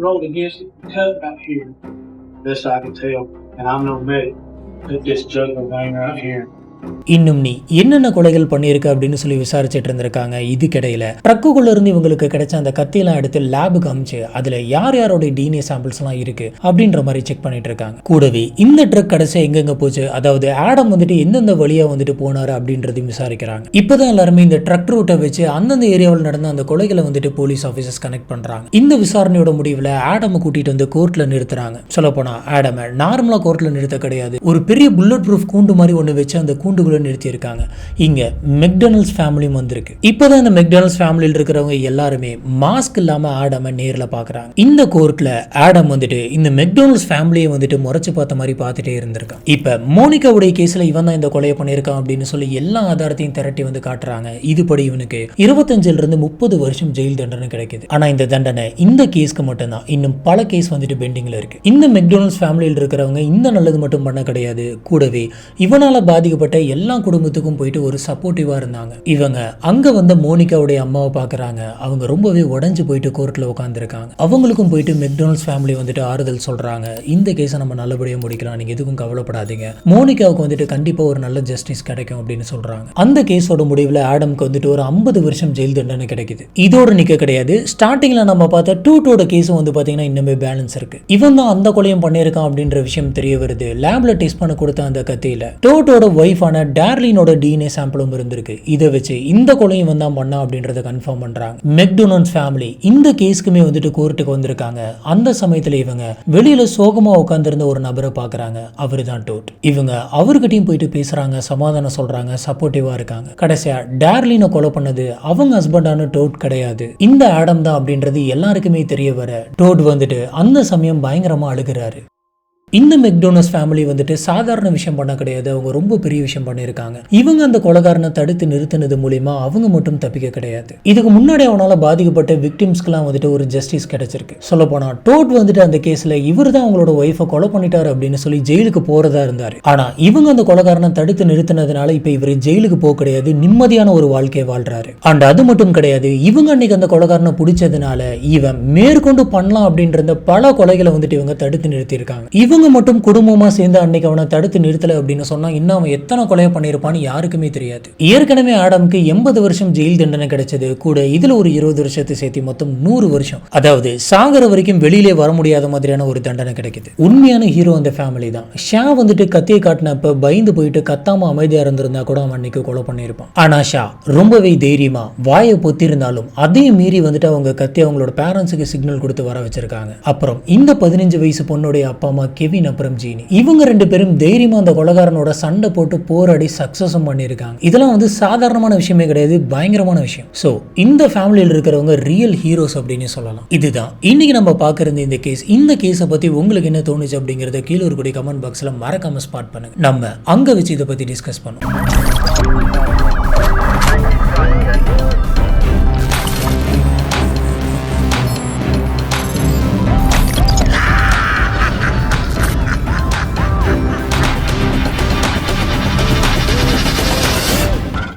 Speaker 7: rolled against it, cut right here. Best I can tell. And I'm no medic. Put this jugular vein right here.
Speaker 1: இன்னும் நீ என்னென்ன கொலைகள் பண்ணியிருக்க அப்படின்னு சொல்லி விசாரிச்சுட்டு இருந்திருக்காங்க. இதுக்கிடையில ட்ரக்குக்குள்ள இருந்து இவங்களுக்கு கிடைச்ச அந்த கத்தியெல்லாம் எடுத்து லேபுக்கு அமிச்சு அதுல யார் யாரோட டிஎன்ஏ சாம்பிள்ஸ் எல்லாம் இருக்கு அப்படின்ற மாதிரி செக் பண்ணிட்டு இருக்காங்க. கூடவே இந்த ட்ரக் கடைசி எங்கெங்க போச்சு, அதாவது ஆடம் வந்துட்டு எந்தெந்த வழியா வந்துட்டு போனாரு அப்படின்றதையும் விசாரிக்கிறாங்க. இப்பதான் எல்லாருமே இந்த ட்ரக் ரூட்டை வச்சு அந்தந்த ஏரியாவில் நடந்த அந்த கொலைகளை வந்துட்டு போலீஸ் ஆபீசர்ஸ் கனெக்ட் பண்றாங்க. இந்த விசாரணையோட முடிவுல ஆடமை கூட்டிட்டு வந்து கோர்ட்ல நிறுத்துறாங்க. சொல்ல போனா ஆடமை நார்மலா கோர்ட்ல நிறுத்த கிடையாது, ஒரு பெரிய புல்லட் ப்ரூஃப் கூண்டு மாதிரி ஒண்ணு வச்சு அந்த கூண்டுக்குள்ள நிறுத்தி இருக்காங்க. இங்க மெக்டொனால்ட்ஸ் ஃபேமிலியும் வந்திருக்கு. இப்பதான் இந்த மெக்டொனால்ட்ஸ் ஃபேமிலியில் இருக்கிறவங்க எல்லாருமே மாஸ்க் இல்லாம ஆடமை நேர்ல பாக்குறாங்க. இந்த கோர்ட்ல ஆடம் வந்துட்டு இந்த மெக்டொனால்ட்ஸ் ஃபேமிலியை வந்துட்டு முறைச்சு பார்த்த மாதிரி பார்த்துட்டே இருந்திருக்கான். இப்ப மோனிகாவுடைய கேஸ்ல இவன் தான் இந்த கொலையை பண்ணியிருக்கான் அப்படின்னு சொல்லி எல்லா ஆதாரத்தையும் திரட்டி வந்து காட்டுறாங்க. இதுபடி இவனுக்கு 25 இருந்து 30 வருஷம் ஜெயில் தண்டனை கிடைக்குது. ஆனா இந்த தண்டனை இந்த கேஸ்க்கு மட்டும்தான், இன்னும் பல கேஸ் வந்துட்டு பெண்டிங்ல இருக்கு. இந்த மெக்டொனால்ட்ஸ் ஃபேமிலியில் இருக்கிறவங்க இந்த நல்லது மட்டும் பண்ண கிடையாது, கூடவே இவனால பாதிக்கப்பட்ட எல்லா குடும்பத்துக்கும் போயிட்டு ஒரு சப்போர்ட்டிவா இருந்தாங்க. இவங்க அங்க வந்த மோனிகாவுடைய அம்மாவை பாக்குறாங்க. அவங்க ரொம்பவே உடைஞ்சு போயிட்டு கோர்ட்ல உட்கார்ந்துருக்காங்க. அவங்களுக்கும் போயிட்டு மெக்டொனால்ட்ஸ் ஃபேமிலி வந்துட்டு ஆறுதல் சொல்றாங்க. இந்த கேஸை நம்ம நல்லபடியா முடிக்கலாம், நீங்க எதுக்கும் கவலைப்படாதீங்க, மோனிகாவுக்கு வந்துட்டு கண்டிப்பா ஒரு நல்ல ஜஸ்டிஸ் கிடைக்கும் அப்படின்னு சொல்றாங்க. அந்த கேஸோட முடிவுல ஆடம்க்கு வந்துட்டு ஒரு 50 வருஷம் ஜெயில் தண்டனை கிடைக்குது. இதோட நிக்க கிடையாது, ஸ்டார்டிங்ல நம்ம பார்த்த டூட்டோட கேஸும் வந்து பாத்தீங்கன்னா இன்னுமே பேலன்ஸ் இருக்கு. இவன் தான் அந்த கொலையும் பண்ணியிருக்கான் அப்படின்ற விஷயம் தெரிய வருது. லேப்ல டெஸ்ட் பண்ண கொடுத்த அந்த கத்தியில டோட்டோட ஒய்ஃபான டார்லினோட டிஎன்ஏ சாம்பிளும் இருந்திருக்கு. இதை வச்சு இந்த கொலையும் வந்தா பண்ணா அப்படின்றத கன்ஃபார்ம் பண்றாங்க. மெக்டொனால்ட்ஸ் ஃபேமிலி இந்த கேஸ்க்குமே வந்துட்டு கோர்ட்டுக்கு வந்திருக்காங்க. அந்த சமயத்துல இவங்க வெளியில சோகமா உட்கார்ந்திருந்த ஒரு நபரை பாக்குறாங்க. அவரு தான் டோட். இவங்க அவர்கிட்டயும் போயிட்டு பேசுறாங்க, சமாதானம் சொல்றாங்க, சப்போர்ட்டிவா இருக்காங்க. கடைசியா டார்லினை கொலை பண்ணது அவங்க ஹஸ்பண்டான டோட் கிடையாது, இந்த ஆடம் தான் அப்படின்றது எல்லாருக்குமே தெரிய வர டோட் வந்துட்டு அந்த சமயம் பயங்கரமா அழுகிறாரு. இந்த மெக்டொனால்ட்ஸ் ஃபேமிலி வந்துட்டு சாதாரண விஷயம் பண்ண கிடையாது, அவங்க ரொம்ப பெரிய விஷயம் பண்ணியிருக்காங்க. இவங்க அந்த கொலைகாரனை தடுத்து நிறுத்தினது மூலியமா அவங்க மட்டும் தப்பிக்க கிடையாது. இதுக்கு முன்னாடி அவனால பாதிக்கப்பட்ட விக்டிம்ஸ்க்குலாம் வந்துட்டு ஒரு ஜஸ்டிஸ் கிடைச்சிருக்கு. சொல்ல போனா டோட் வந்துட்டு அந்த கேஸ்ல இவர் தான் அவங்களோட ஒய்ஃபை கொலை பண்ணிட்டாரு அப்படின்னு சொல்லி ஜெயிலுக்கு போறதா இருந்தாரு. ஆனா இவங்க அந்த கொலைகாரனை தடுத்து நிறுத்தினதுனால இப்ப இவர் ஜெயிலுக்கு போக கிடையாது, நிம்மதியான ஒரு வாழ்க்கையை வாழ்றாரு. அண்ட் அது மட்டும் கிடையாது, இவங்க அன்னைக்கு அந்த கொலைகாரனை பிடிச்சதுனால இவன் மேற்கொண்டு பண்ணலாம் அப்படின்ற பல கொலைகளை வந்துட்டு இவங்க தடுத்து நிறுத்தி இருக்காங்க. இவங்க மட்டும் குடும்பமா சேர்ந்து அன்னைக்கு அவனை தடுத்து நிறுத்தல அப்படின்னு சொன்னா இன்னும் அவன் எத்தனை கொலையை பண்ணியிருப்பான்னு யாருக்குமே தெரியாது. ஏற்கனவே ஆடம்க்கு 80 வருஷம் ஜெயில் தண்டனை கிடைச்சது. கூட இதுல ஒரு 20 வருஷத்தை சேர்த்து மொத்தம் 100 வருஷம், அதாவது சாகர வரைக்கும் வெளியிலே வர முடியாத மாதிரியான ஒரு தண்டனை கிடைக்குது. உண்மையான ஹீரோ அந்த ஃபேமிலி தான். ஷா வந்துட்டு கத்தியை காட்டினப்ப பயந்து போயிட்டு கத்தாம அமைதியா இருந்திருந்தா கூட அவன் அன்னைக்கு கொலை பண்ணியிருப்பான். ஆனா ஷா ரொம்பவே தைரியமா வாயை பொத்திருந்தாலும் அதையும் மீறி வந்துட்டு அவங்க கத்தி அவங்களோட பேரண்ட்ஸுக்கு சிக்னல் கொடுத்து வர வச்சிருக்காங்க. அப்புறம் இந்த 15 வயசு பொண்ணுடைய அப்பா அம்மா கெவின் அப்புறம் ஜீனி, இவங்க 2 பேரும் தைரியமா அந்த கொலைகாரனோட சண்டை போட்டு போராடி சக்சஸும் பண்ணியிருக்காங்க. இதெல்லாம் வந்து சாதாரணமான விஷயமே கிடையாது, பயங்கரமான விஷயம். சோ இந்த ஃபேமிலியில் இருக்கிறவங்க ரியல் ஹீரோஸ் அப்படின்னு சொல்லலாம். இதுதான் இன்னைக்கு நம்ம பார்க்கறது இந்த கேஸ். இந்த கேஸை பத்தி உங்களுக்கு என்ன தோணுச்சு அப்படிங்கறத கீழே ஒரு கமெண்ட் பாக்ஸ்ல மறக்காம ஸ்பாட் பண்ணுங்க. நம்ம அங்க வச்சு இதை பத்தி டிஸ்கஸ் பண்ணுவோம்.